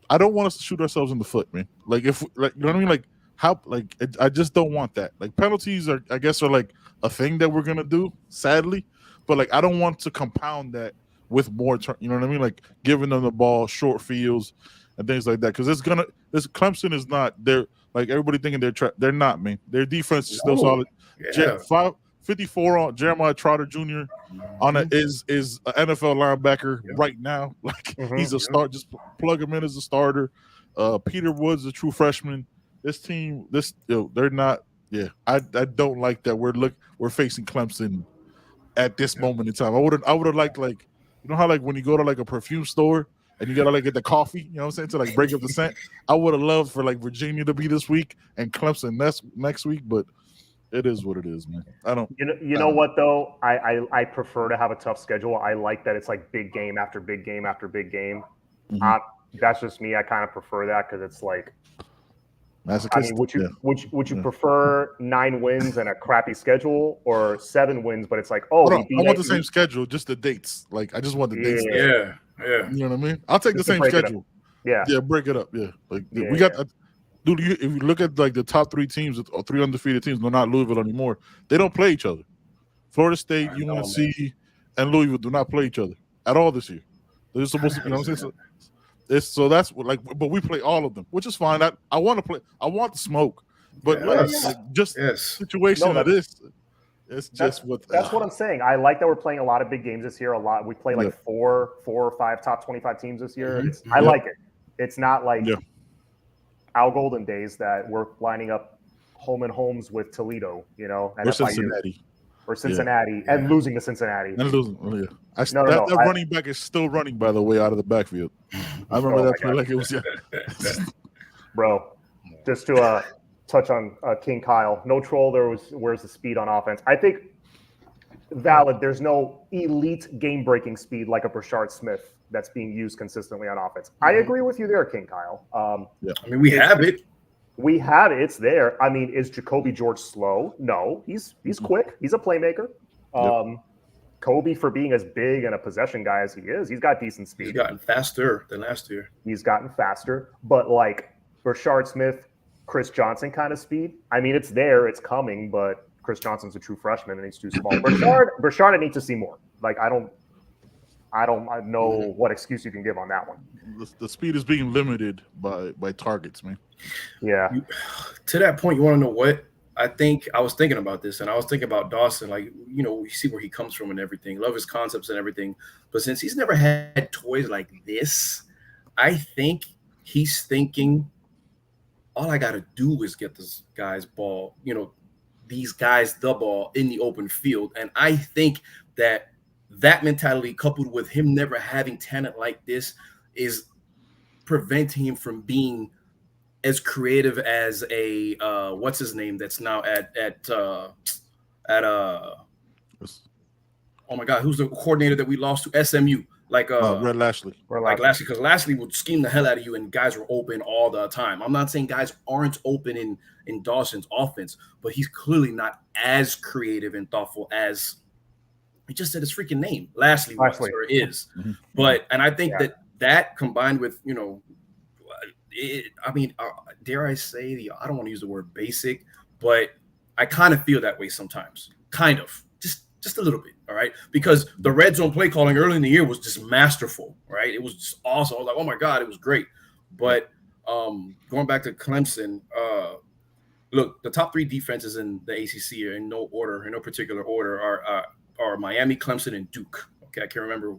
I don't want us to shoot ourselves in the foot, man. Like if like you know what I mean, like how like I just don't want that. Like penalties are I guess are like a thing that we're gonna do, sadly, but like I don't want to compound that with more. You know what I mean? Like giving them the ball, short fields, and things like that. Because this Clemson is not they're like everybody thinking they're not, man. Their defense is still solid. Yeah. 54 on Jeremiah Trotter Jr. on is an NFL linebacker right now. Like he's a start. Just plug him in as a starter. Peter Woods, a true freshman. This team, they're not. Yeah, I don't like that. We're facing Clemson at this moment in time. I would have liked like how like when you go to like a perfume store and you gotta like get the coffee, you know what I'm saying, to like break up the scent. I would have loved for like Virginia to be this week and Clemson next week, but it is what it is, man. I don't. You know what though? I prefer to have a tough schedule. I like that it's like big game after big game after big game. Mhm. That's just me. I kind of prefer that because it's like. I mean, would you prefer 9 wins and a crappy schedule or 7 wins, but it's like, I want the same schedule, just the dates. Like I just want the dates. Yeah. You know what I mean? I'll take the same schedule. Yeah, break it up. Yeah, like we got. Dude, if you look at like the top 3 teams or 3 undefeated teams, they're not Louisville anymore. They don't play each other. Florida State, UNC, and Louisville do not play each other at all this year. They're supposed to, you know what I'm saying? So that's like, but we play all of them, which is fine. I want to play. I want the smoke, but situation of this, it's just that's what I'm saying. I like that we're playing a lot of big games this year. We play like 4 or 5 top 25 teams this year. I like it. It's not like our golden days that we're lining up home and homes with Toledo, and Cincinnati and losing to Cincinnati. And losing, that running back is still running, by the way, out of the backfield. I remember that play like it was. Bro, just to touch on King Kyle, no troll. Where's the speed on offense? I think valid. There's no elite game-breaking speed like a Brashard Smith that's being used consistently on offense. I agree with you there, King Kyle. I mean, we have it. We have it. It's there. I mean, is Jacoby George slow? No, he's quick. He's a playmaker. Kobe, for being as big and a possession guy as he is, he's got decent speed. He's gotten faster than last year. He's gotten faster, but like Brashard Smith, Chris Johnson kind of speed. I mean, it's there, it's coming, but Chris Johnson's a true freshman and he's too small. Brashard, I need to see more. Like I don't know what excuse you can give on that one. The speed is being limited by targets, man. Yeah. To that point, you want to know what? I was thinking about this, and I was thinking about Dawson. Like, we see where he comes from and everything. Love his concepts and everything. But since he's never had toys like this, I think he's thinking, all I got to do is get this guy's ball, these guys the ball in the open field. And I think that mentality coupled with him never having talent like this is preventing him from being as creative as a what's his name that's now at oh my God, who's the coordinator that we lost to SMU? Like Red Lashley. Lashley, because Lashley would scheme the hell out of you and guys were open all the time. I'm not saying guys aren't open in Dawson's offense, but he's clearly not as creative and thoughtful as he just said his freaking name. Lashley is. Mm-hmm. But and I think that combined with dare I say I don't want to use the word basic, but I kind of feel that way sometimes. Kind of. Just a little bit, all right? Because the red zone play calling early in the year was just masterful, right? It was just awesome. I was like, oh my God, it was great. But going back to Clemson, look, the top 3 defenses in the ACC are in no particular order are Miami, Clemson, and Duke. Okay, I can't remember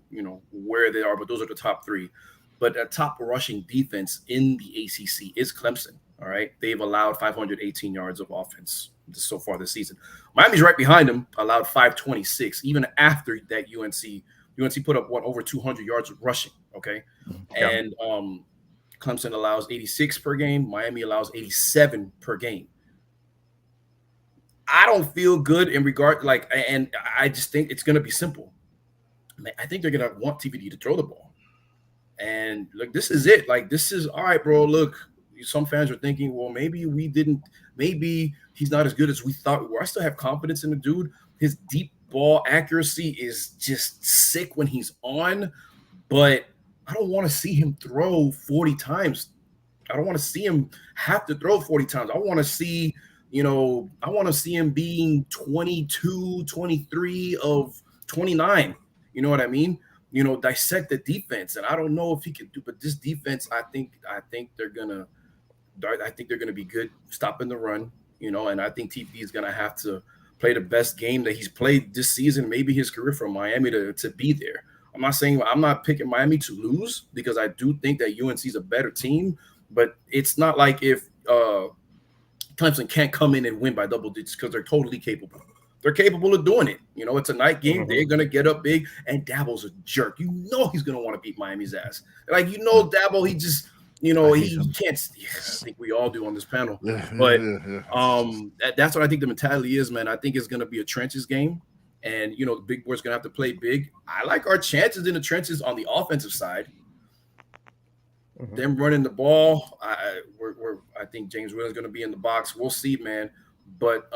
where they are, but those are the top 3. But the top rushing defense in the ACC is Clemson. All right, they've allowed 518 yards of offense so far this season. Miami's right behind them, allowed 526, even after that UNC put up over 200 yards rushing. Okay, Yeah. and Clemson allows 86 per game. Miami allows 87 per game. I don't feel good in regard and I just think it's going to be simple. I think they're going to want TVD to throw the ball. And look, this is it. Like, this is all right, bro. Look, some fans are thinking, well, maybe he's not as good as we thought we were. I still have confidence in the dude. His deep ball accuracy is just sick when he's on, but I don't want to see him throw 40 times. I don't want to see him have to throw 40 times. I want to see, him being 22, 23 of 29. You know what I mean? Dissect the defense. And I don't know if he can do, but this defense, I think they're gonna be good stopping the run, and I think TVD is gonna have to play the best game that he's played this season, maybe his career, for Miami to be there. I'm not picking Miami to lose, because I do think that UNC is a better team, but it's not like if Clemson can't come in and win by double digits, because they're totally capable. They're capable of doing it. It's a night game. Mm-hmm. They're going to get up big, and Dabo's a jerk. He's going to want to beat Miami's ass. Dabo, he just, he can't. Yeah, I think we all do on this panel. But that's what I think the mentality is, man. I think it's going to be a trenches game, and, the big boy's going to have to play big. I like our chances in the trenches on the offensive side. Mm-hmm. Them running the ball, I think James Williams is going to be in the box. We'll see, man. But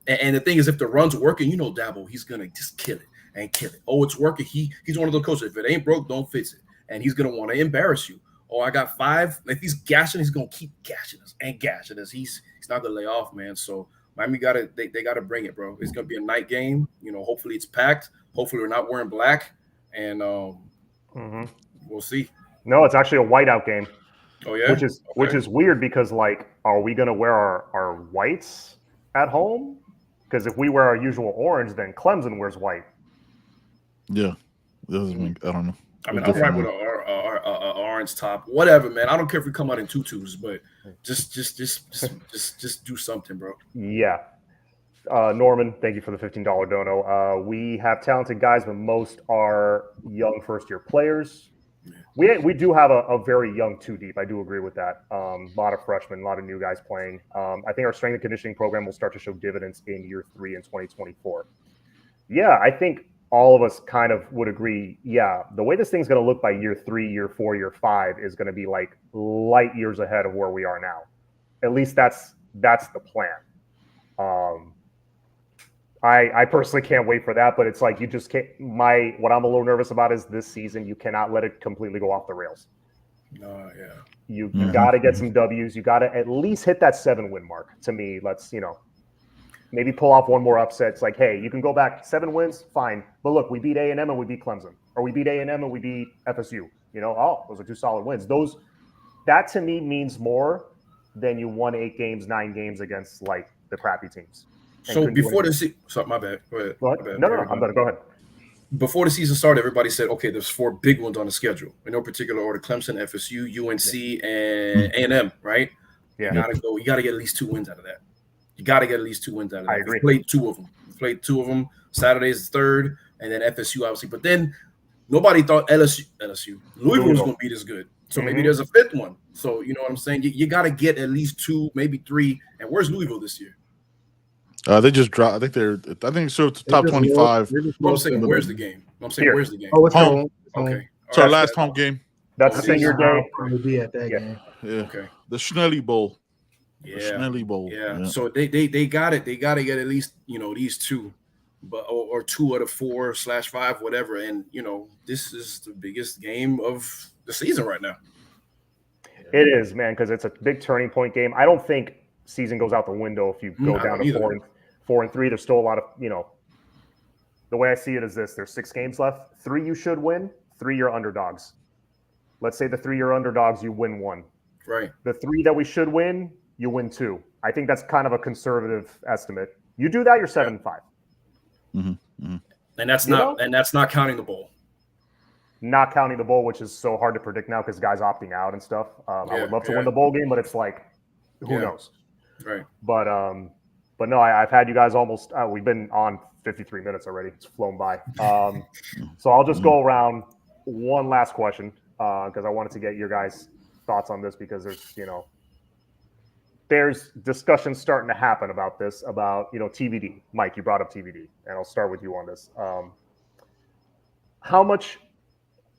and the thing is, if the run's working, Dabo, he's gonna just kill it. Oh, it's working. He's one of those coaches. If it ain't broke, don't fix it. And he's gonna want to embarrass you. Oh, I got 5. If he's gashing, he's gonna keep gashing us. He's not gonna lay off, man. So Miami they gotta bring it, bro. It's gonna be a night game. Hopefully it's packed. Hopefully we're not wearing black, and we'll see. No, it's actually a whiteout game. Oh yeah, which is weird, because are we gonna wear our whites at home? Because if we wear our usual orange, then Clemson wears white. Yeah, I don't know. I mean, I'm right with our orange top, whatever, man. I don't care if we come out in tutus, but just do something, bro. Yeah. Norman, thank you for the $15 dono. We have talented guys, but most are young first-year players. We do have a very young 2 deep. I do agree with that. A lot of freshmen, a lot of new guys playing. I think our strength and conditioning program will start to show dividends in year 3 in 2024. Yeah, I think all of us kind of would agree. Yeah, the way this thing's going to look by year 3, year 4, year 5 is going to be like light years ahead of where we are now. At least that's the plan. I personally can't wait for that, but it's like you just can't. What I'm a little nervous about is this season. You cannot let it completely go off the rails. No, yeah. You got to get some W's. You got to at least hit that 7-win mark. To me, let's maybe pull off one more upset. It's like, hey, you can go back 7 wins, fine. But look, we beat A&M and we beat Clemson, or we beat A&M and we beat FSU. Those are 2 solid wins. That to me means more than you won 8 games, 9 games against the crappy teams. So before the season, my bad. Go ahead. No, I'm going to go ahead. Before the season started, everybody said, okay, there's 4 big ones on the schedule in no particular order: Clemson, FSU, UNC, and A&M. Right? Yeah. You got to get at least 2 wins out of that. I agree. We played 2 of them. Saturday is the 3rd, and then FSU obviously. But then nobody thought Louisville was going to be this good. So maybe there's a 5th one. So you know what I'm saying? You got to get at least 2, maybe 3. And where's Louisville this year? They just dropped. I think it's top 25. I'm saying, where's the game? Where's the game? Oh, it's home. Okay. It's our last home game. That's the senior day. Probably be at that game. Yeah. Okay. The Schnelly Bowl. Yeah. Schnelly Bowl. Yeah. So they got it. They got to get at least these 2, but or 2 out of 4/5, whatever. And this is the biggest game of the season right now. It is, man, because it's a big turning point game. I don't think season goes out the window if you go down to 4 and 3. There's still a lot of the way I see it is this: there's 6 games left. 3 you should win. 3 you're underdogs. Let's say the 3 you're underdogs, you win 1. Right. The 3 that we should win, you win 2. I think that's kind of a conservative estimate. You do that, you're 7-5. And that's not counting the bowl. Not counting the bowl, which is so hard to predict now because guys opting out and stuff. I would love to win the bowl game, but it's like, who knows? Right. But no, I've had you guys almost. We've been on 53 minutes already. It's flown by. So I'll just go around one last question because I wanted to get your guys' thoughts on this because there's discussion starting to happen about this, about TVD. Mike, you brought up TVD, and I'll start with you on this. How much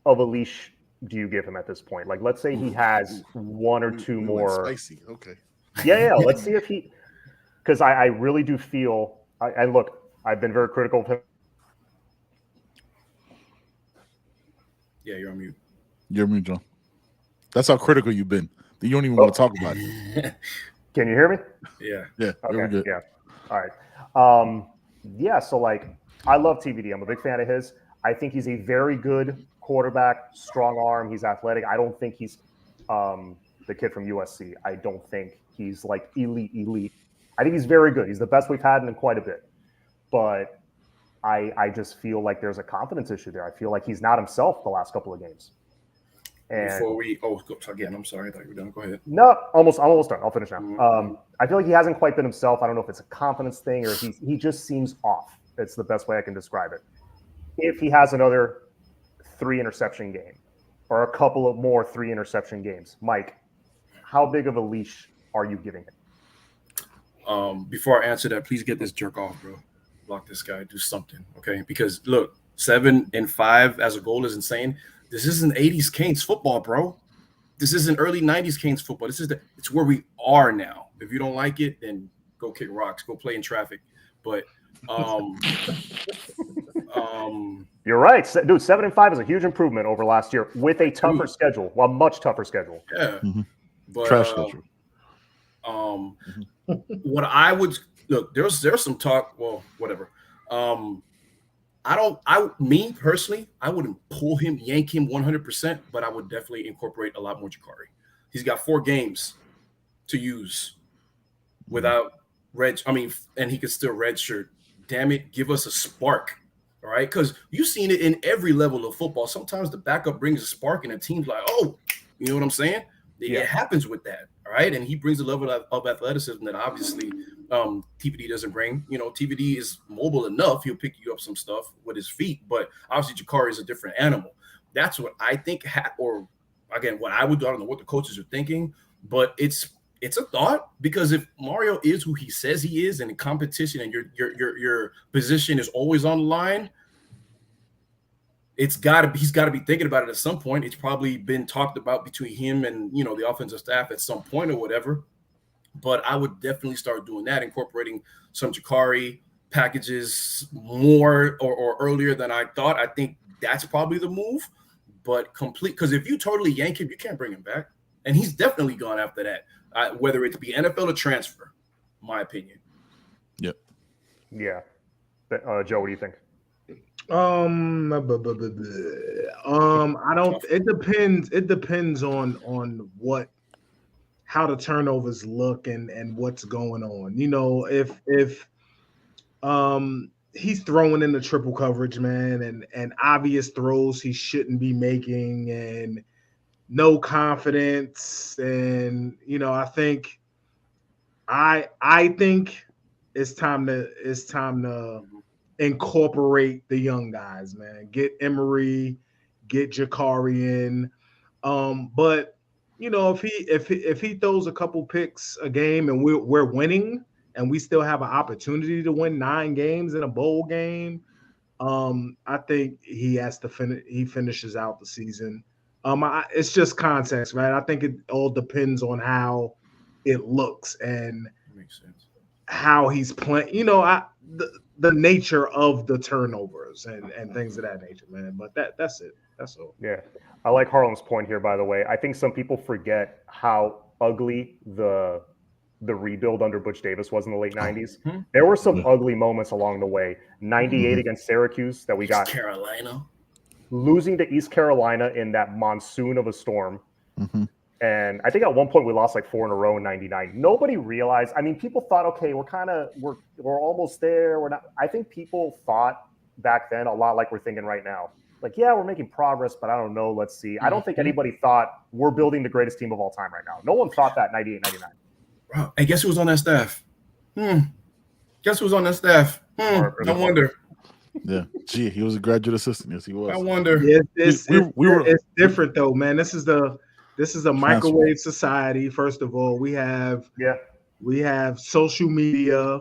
of a leash do you give him at this point? Like, let's say he has 1 or 2 more. Spicy, okay. Yeah. Let's see if he, because I really do feel. And look, I've been very critical of him. Yeah, you're on mute. You're on mute, John. That's how critical you've been. You don't even want to talk about it. Can you hear me? Yeah. Yeah. Okay. Good. Yeah. All right. Yeah. So I love TVD. I'm a big fan of his. I think he's a very good quarterback, strong arm. He's athletic. I don't think he's the kid from USC. I don't think he's like elite. I think he's very good. He's the best we've had in quite a bit. But I just feel like there's a confidence issue there. I feel like he's not himself the last couple of games. And again, I'm sorry. I thought you were done. Go ahead. No, I'm almost done. I'll finish now. I feel like he hasn't quite been himself. I don't know if it's a confidence thing or he just seems off. It's the best way I can describe it. If he has another 3 interception game or a couple of more 3 interception games, Mike, how big of a leash are you giving him? Before I answer that, please get this jerk off, bro. Block this guy. Do something, okay? Because look, 7-5 as a goal is insane. This isn't 80s Canes football, bro. This isn't early 90s Canes football. It's where we are now. If you don't like it, then go kick rocks, go play in traffic. But you're right, dude. 7-5 is a huge improvement over last year with a tougher schedule, a much tougher schedule. Yeah, but trash schedule. What I would look, there's some talk. Well, whatever. Me personally, I wouldn't pull him, yank him 100%, but I would definitely incorporate a lot more Jakari. He's got 4 games to use without and he could still redshirt. Damn it, give us a spark. All right, because you've seen it in every level of football. Sometimes the backup brings a spark, and a team's like, "Oh, you know what I'm saying?" It happens with that. All right, and he brings a level of athleticism that obviously TVD doesn't bring. TVD is mobile enough; he'll pick you up some stuff with his feet. But obviously, Jakari is a different animal. That's what I think. Or again, what I would do. I don't know what the coaches are thinking, but it's a thought, because if Mario is who he says he is, and in competition, and your position is always on the line, he's got to be thinking about it at some point. It's probably been talked about between him and the offensive staff at some point or whatever. But I would definitely start doing that, incorporating some Jakari packages more or earlier than I thought. I think that's probably the move. But because if you totally yank him, you can't bring him back, and he's definitely gone after that. Whether it be NFL or transfer, my opinion. Yep. Yeah. Joe, what do you think? I don't. It depends on how the turnovers look and what's going on. If he's throwing in the triple coverage, man, and obvious throws he shouldn't be making, and no confidence, and I think it's time to incorporate the young guys, man. Get Emery, get Jakari in. But if he throws a couple picks a game and we're winning, and we still have an opportunity to win 9 games in a bowl game, I think he has to finish. He finishes out the season. It's just context, right? I think it all depends on how it looks and makes sense. How he's playing. The nature of the turnovers and things of that nature, man. But that's it. That's all. Yeah, I like Harlem's point here. By the way, I think some people forget how ugly the rebuild under Butch Davis was in the late 90s. There were some ugly moments along the way. 98 against Syracuse that we got. Carolina. Losing to East Carolina in that monsoon of a storm. And I think at one point we lost like 4 in a row in 99. Nobody realized. I mean, people thought, okay, we're almost there. We're not. I think people thought back then a lot like we're thinking right now. Like, yeah, we're making progress, but I don't know. Let's see. I don't think anybody thought we're building the greatest team of all time right now. No one thought that 98, 99. Bro, hey, guess who was on that staff? Guess who was on that staff? No wonder. Yeah, gee, he was a graduate assistant. Yes, he was. I wonder. Yeah, it's different though, man. This is a microwave society. First of all, we have social media.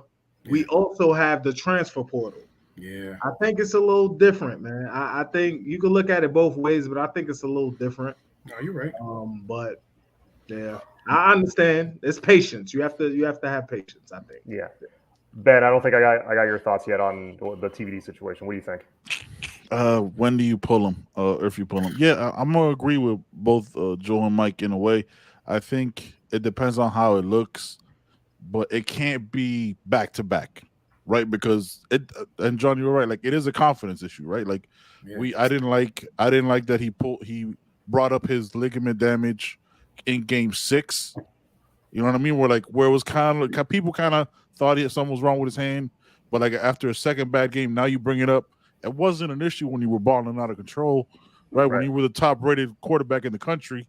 Yeah. We also have the transfer portal. Yeah, I think it's a little different, man. I think you can look at it both ways, but I think it's a little different. no, you're right. But yeah, I understand. It's patience. You have to have patience, I think. Yeah. Ben, I don't think I got your thoughts yet on the TVD situation. What do you think? When do you pull them? If you pull them, yeah, I'm gonna agree with both Joe and Mike in a way. I think it depends on how it looks, but it can't be back to back, right? Because and John, you're right. Like it is a confidence issue, right? Like I didn't like that he brought up his ligament damage in Game 6. You know what I mean? Where it was kind of like people kind of thought something was wrong with his hand, but like after a second bad game, now you bring it up. It wasn't an issue when you were balling out of control, right? When you were the top-rated quarterback in the country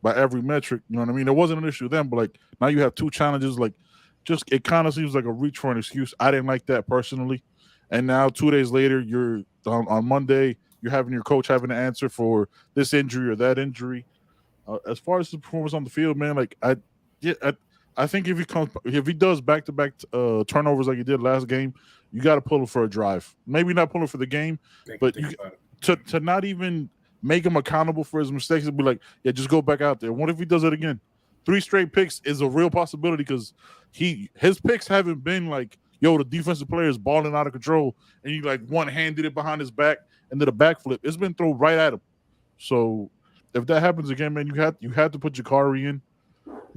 by every metric, you know what I mean? It wasn't an issue then, but like now you have 2 challenges. Like, just it kind of seems like a reach for an excuse. I didn't like that personally, and now 2 days later, you're on Monday, you're having your coach having to answer for this injury or that injury. As far as the performance on the field, man, like I think if he does back-to-back turnovers like he did last game, you got to pull him for a drive. Maybe not pull him for the game, but to not even make him accountable for his mistakes and be like, yeah, just go back out there. What if he does it again? 3 straight picks is a real possibility because his picks haven't been like, yo, the defensive player is balling out of control and you like one-handed it behind his back and did a backflip. It's been thrown right at him. So if that happens again, man, you had to put Jakari in.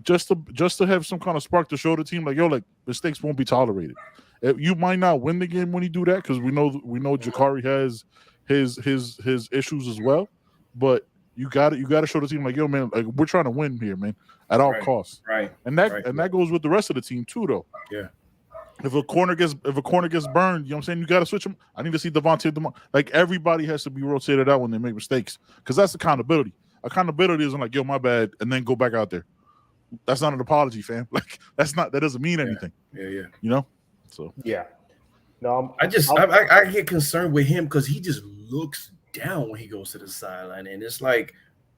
Just to have some kind of spark to show the team, like, yo, like mistakes won't be tolerated. You might not win the game when you do that because we know Jakari has his issues as well, but you got to show the team, like, yo, man, like we're trying to win here, man, at all costs. Right. And that goes with the rest of the team too, though. Yeah. If a corner gets burned, you know what I'm saying? You got to switch them. I need to see Devontae. Like everybody has to be rotated out when they make mistakes because that's accountability. Accountability isn't like, yo, my bad, and then go back out there. That's not an apology, fam. Like that doesn't mean anything. Yeah. You know? So yeah. No, I get concerned with him because he just looks down when he goes to the sideline, and it's like,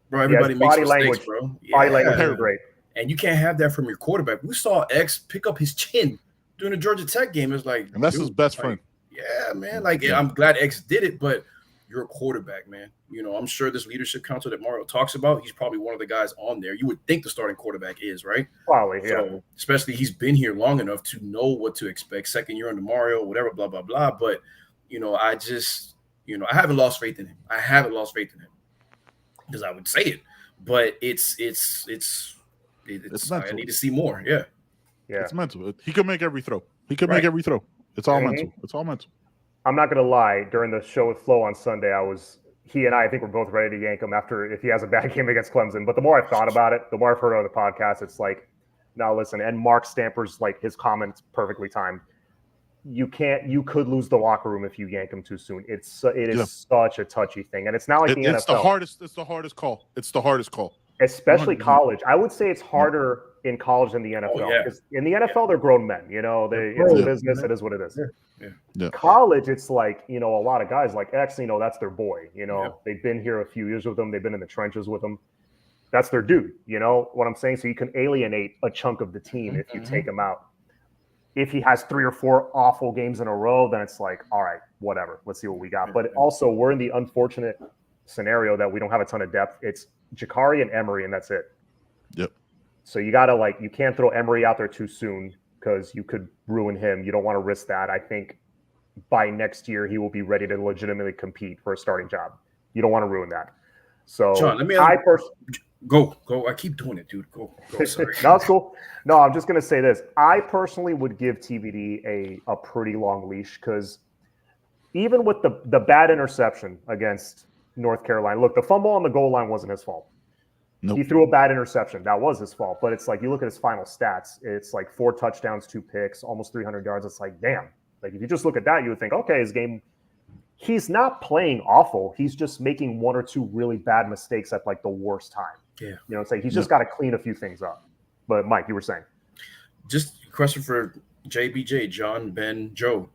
bro, everybody makes mistakes, bro. Body language is great, and you can't have that from your quarterback. We saw X pick up his chin during the Georgia Tech game. It's like, and that's his best friend. Yeah, man. Like, I'm glad X did it, but you're a quarterback, man. You know, I'm sure this leadership council that Mario talks about, he's probably one of the guys on there. You would think the starting quarterback is, right? Probably, yeah. So, especially he's been here long enough to know what to expect. Second year under Mario, whatever, blah, blah, blah. But, you know, I haven't lost faith in him. I haven't lost faith in him because I would say it. But it's I need to see more. Yeah. It's mental. He could make every throw. Make every throw. It's all mental. It's all mental. I'm not going to lie. During the show with Flo on Sunday, he and I think we're both ready to yank him after if he has a bad game against Clemson. But the more I've thought about it, the more I've heard on the podcast, it's like, now listen. And Mark Stamper's like his comments perfectly timed. You could lose the locker room if you yank him too soon. It is such a touchy thing, and it's not like the NFL. It's the hardest call. It's the hardest call. Especially college. I would say it's harder in college than the NFL. Because in the NFL, they're grown men. You know, it's a business. It is what it is. Yeah. College, it's like, you know, a lot of guys like X, you know, that's their boy. You know, they've been here a few years with them. They've been in the trenches with them. That's their dude. You know what I'm saying? So you can alienate a chunk of the team if you take him out. If he has 3 or 4 awful games in a row, then it's like, all right, whatever. Let's see what we got. But also, we're in the unfortunate scenario that we don't have a ton of depth. It's Jakari and Emery, and that's it. Yep. So you got to you can't throw Emery out there too soon because you could ruin him. You don't want to risk that. I think by next year, he will be ready to legitimately compete for a starting job. You don't want to ruin that. So John, let me go. I keep doing it, dude. Go. Sorry. No, it's cool. No, I'm just going to say this. I personally would give TVD a pretty long leash because even with the bad interception against North Carolina, look, the fumble on the goal line wasn't his fault. Nope. He threw a bad interception. That was his fault. But it's like you look at his final stats. It's like 4 touchdowns, 2 picks, almost 300 yards. It's like, damn. Like if you just look at that, you would think, okay, his game. He's not playing awful. He's just making 1 or 2 really bad mistakes at like the worst time. Yeah. You know, it's like he's just got to clean a few things up. But Mike, you were saying. Just a question for JBJ, John, Ben, Joe.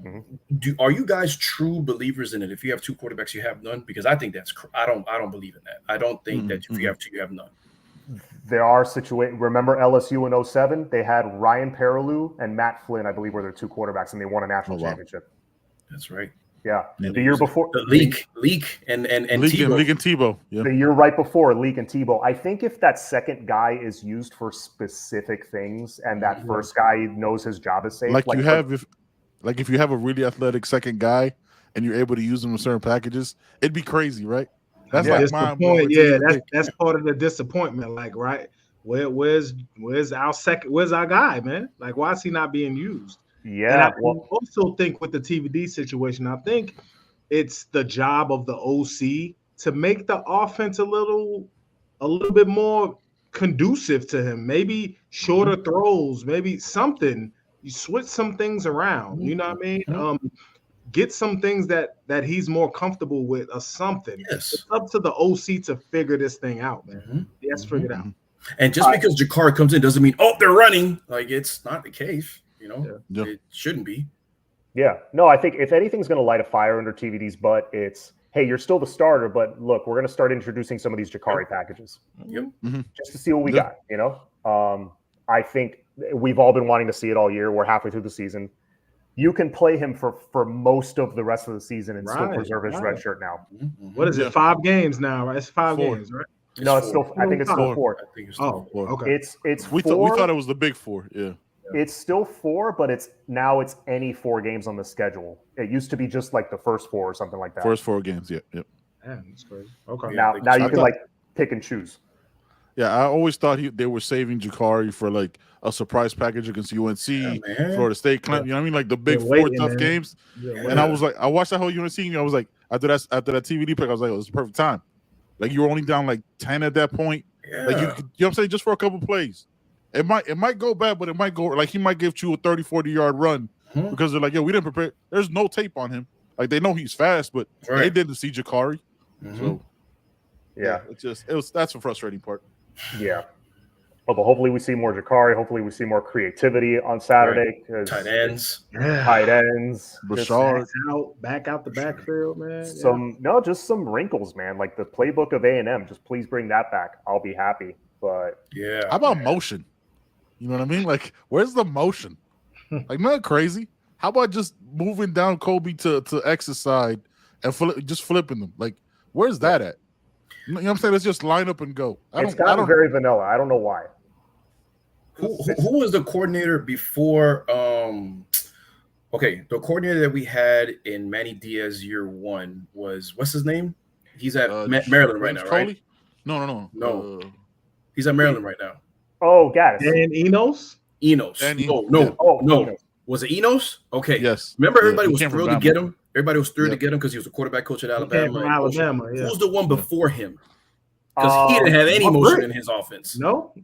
Mm-hmm. Are you guys true believers in it? If you have 2 quarterbacks, you have none? Because I think that's I don't believe in that. I don't think that if you have 2, you have none. There are situations. Remember LSU in 07? They had Ryan Perrilloux and Matt Flynn, I believe, were their 2 quarterbacks, and they won a national championship. That's right. Yeah. The year before, Leak and Tebow. Leak and Tebow. Yeah. The year right before, Leak and Tebow. I think if that second guy is used for specific things, and that first guy knows his job is safe, if you have a really athletic second guy and you're able to use them in certain packages, it'd be crazy, right? That's like my point. Yeah, that's part of the disappointment. Like, right, where's our guy, man? Like, why is he not being used? Yeah. And I also think with the TVD situation, I think it's the job of the OC to make the offense a little bit more conducive to him. Maybe shorter throws, maybe something. You switch some things around. You know what I mean? Get some things that he's more comfortable with or something. Yes. It's up to the OC to figure this thing out, man. Yes, figure it out. And just because Jakari comes in doesn't mean, they're running. Like, it's not the case. You know, It shouldn't be. Yeah. No, I think if anything's going to light a fire under TVD's butt, it's, hey, you're still the starter, but look, we're going to start introducing some of these Jakari packages. Yep. Just to see what we got, you know? I think we've all been wanting to see it all year. We're halfway through the season. You can play him for most of the rest of the season and still preserve his red shirt now. What is it? 5 games now, right? It's 5 games, right? No, it's still. I think it's still 4. I think it's still 4. Okay. It's we 4. We thought it was the big 4. Yeah. It's still 4, but it's any 4 games on the schedule. It used to be just like the first 4 or something like that. First 4 games, Yep. Damn, that's crazy. Okay. Now you can like pick and choose. Yeah, I always thought they were saving Jakari for like a surprise package against UNC, Florida State, Clemson. You know what I mean? Like the big 4 tough games. And I was like, I watched that whole UNC game. I was like, after that TVD pick, I was like, oh, it's the perfect time. Like you were only down like 10 at that point. Yeah. Like you know what I'm saying? Just for a couple plays. It might go bad, but it might go like he might give you a 30, 40-yard run because they're like, we didn't prepare. There's no tape on him. Like they know he's fast, but they didn't see Jakari. So that's the frustrating part. Yeah. Oh, but hopefully we see more Jakari. Hopefully we see more creativity on Saturday. Tight ends. Bashard. Back out the backfield, man. Just some wrinkles, man. Like the playbook of A&M. Just please bring that back. I'll be happy. But how about motion? You know what I mean? Like, where's the motion? Like, not crazy. How about just moving down Kobe to X's side and just flipping them? Like, where's that at? You know what I'm saying? Let's just line up and go. It's gotten very vanilla. I don't know why. Who was the coordinator before? The coordinator that we had in Manny Diaz year 1 was, what's his name? He's at Maryland right now, right? No. He's at Maryland right now. Oh, Gaddis. Dan Enos? No. Was it Enos? Okay. Yes. Remember, everybody was thrilled to get him. Everybody was thrilled to get him because he was a quarterback coach at Alabama. Who was the one before him? Because he didn't have any motion in his offense. No.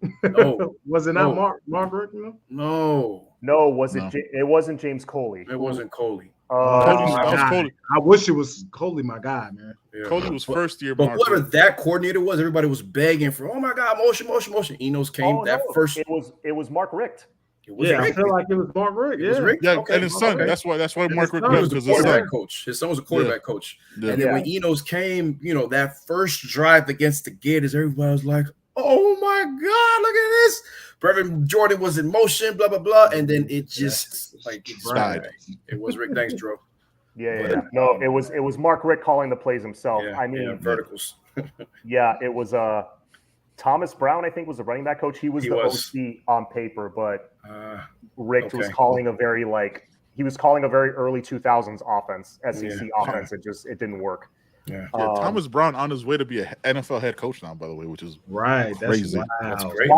Was it not Mark Rick? No. It wasn't James Coley. It wasn't Coley. Coley. I wish it was Coley, my guy, man. Yeah. Coley was first year. But whoever that coordinator was, everybody was begging for, oh my God, motion. Enos came first. It was Mark Richt. I feel like it was Mark Richt. And his son. That's why Mark Richt was the quarterback coach. His son was a quarterback coach. Yeah. And then when Enos came, that first drive against the Gators, everybody was like, oh my God, look at this. Brevin Jordan was in motion, blah, blah, blah. And then it just it was Rick. Thanks, Drew. Yeah. No, it was Mark Richt calling the plays himself. Verticals. It was Thomas Brown, I think, was the running back coach. He was OC on paper, but Richt was calling a very early 2000s offense, SEC offense. It didn't work. Yeah. Thomas Brown on his way to be an NFL head coach now, by the way, which is crazy. That's great.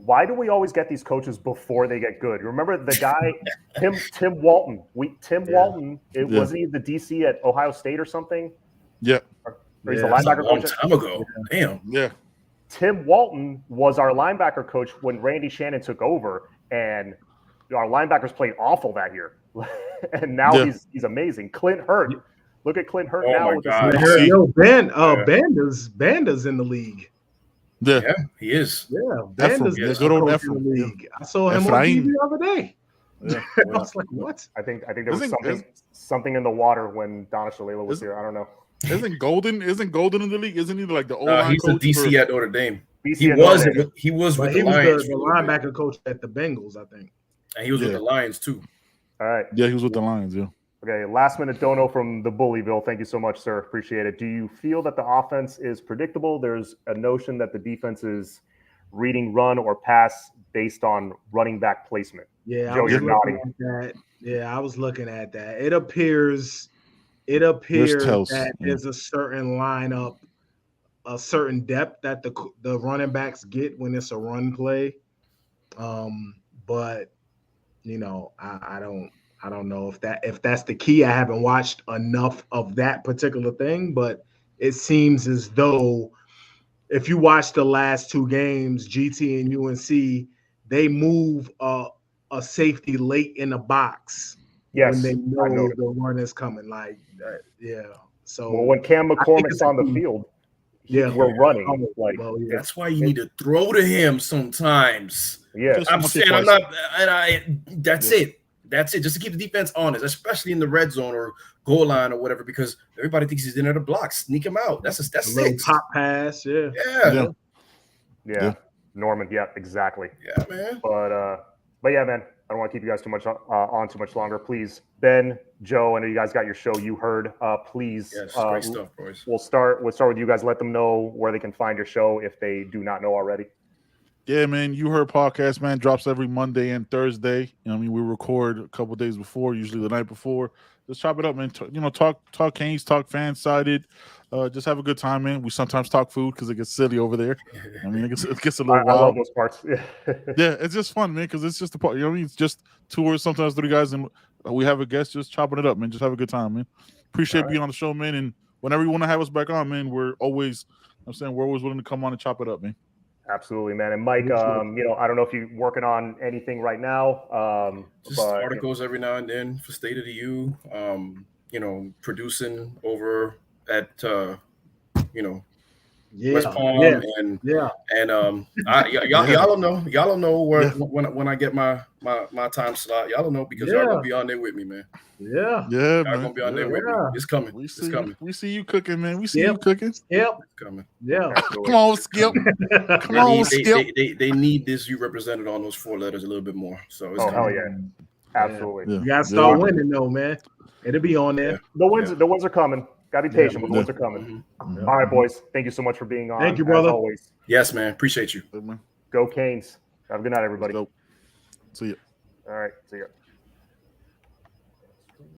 Why do we always get these coaches before they get good? Remember the guy, Tim Walton. Walton. Wasn't he the DC at Ohio State or something? Yeah. Or he's the linebacker a long coach. Time ago. Damn. Yeah. Tim Walton was our linebacker coach when Randy Shannon took over, and our linebackers played awful that year. And now he's amazing. Clint Hurt. Look at Clint Hurt Oh now my with God. this. Yo, Banda's in the league. Yeah, he is. Yeah, Ephraim, Banda's yeah, the good old coach in Ephraim. the Yeah. league. I saw him on TV the other day. Yeah. I was like, what? I think there was something in the water when Donna Shalala was here. I don't know. Isn't Golden in the league? Isn't he like the O-line He's coach? the DC at Notre Dame. DC He at was Notre Dame. he was with He the was Lions. the linebacker coach at the Bengals, I think. And he was with the Lions too. All right. Yeah, he was with the Lions. Yeah. Okay, last minute dono from the Bullyville. Thank you so much, sir. Appreciate it. Do you feel that the offense is predictable? There's a notion that the defense is reading run or pass based on running back placement. Yeah, Joe, you're nodding. I was looking at that. It appears that there's a certain lineup, a certain depth that the running backs get when it's a run play. But you know, I don't know if that's the key. I haven't watched enough of that particular thing, but it seems as though if you watch the last two games, GT and UNC, they move a safety late in the box when they know the run is coming. Like, So when Cam McCormick's on the field, we're running. That's why you need to throw to him sometimes. Yeah, I'm saying I'm not. That's it. That's it. Just to keep the defense honest, especially in the red zone or goal line or whatever, because everybody thinks he's in there to block. Sneak him out. That's a pop pass. Yeah. Norman. Yeah, exactly. Yeah, man. But yeah, man. I don't want to keep you guys too much longer. Please, Ben, Joe, I know you guys got your show. You heard. Please. Yes, great stuff, boys. We'll start with you guys. Let them know where they can find your show if they do not know already. Yeah, man. You Heard podcast, man, drops every Monday and Thursday. You know, I mean, we record a couple days before, usually the night before. Just chop it up, man. Talk Canes, talk fan-sided. Just have a good time, man. We sometimes talk food because it gets silly over there. I mean, it gets a little wild. I love those parts. Yeah, it's just fun, man, because it's just a part. You know what I mean? It's just 2 or sometimes 3 guys, and we have a guest just chopping it up, man. Just have a good time, man. Appreciate being on the show, man. And whenever you want to have us back on, man, we're always willing to come on and chop it up, man. Absolutely, man. And Mike, I don't know if you're working on anything right now. Just articles every now and then for State of the U. Producing over at West Palm and y'all don't know where when I get my time slot. Y'all don't know because y'all gonna be on there with me, man. Y'all gonna be on there with me. It's coming. It's coming. We see you cooking, man. We see you cooking. Yep. It's coming. Yeah. Come on, Skip. Come on, Skip. They need this U represented on those 4 letters a little bit more. So it's hell yeah. Absolutely. You gotta start winning though, man. It'll be on there. The wins are coming. Gotta be patient, but the wins are coming. Mm-hmm. All right, boys. Thank you so much for being on. Thank you, brother. As always. Yes, man. Appreciate you. Go Canes. Have a good night, everybody. See you. All right. See ya.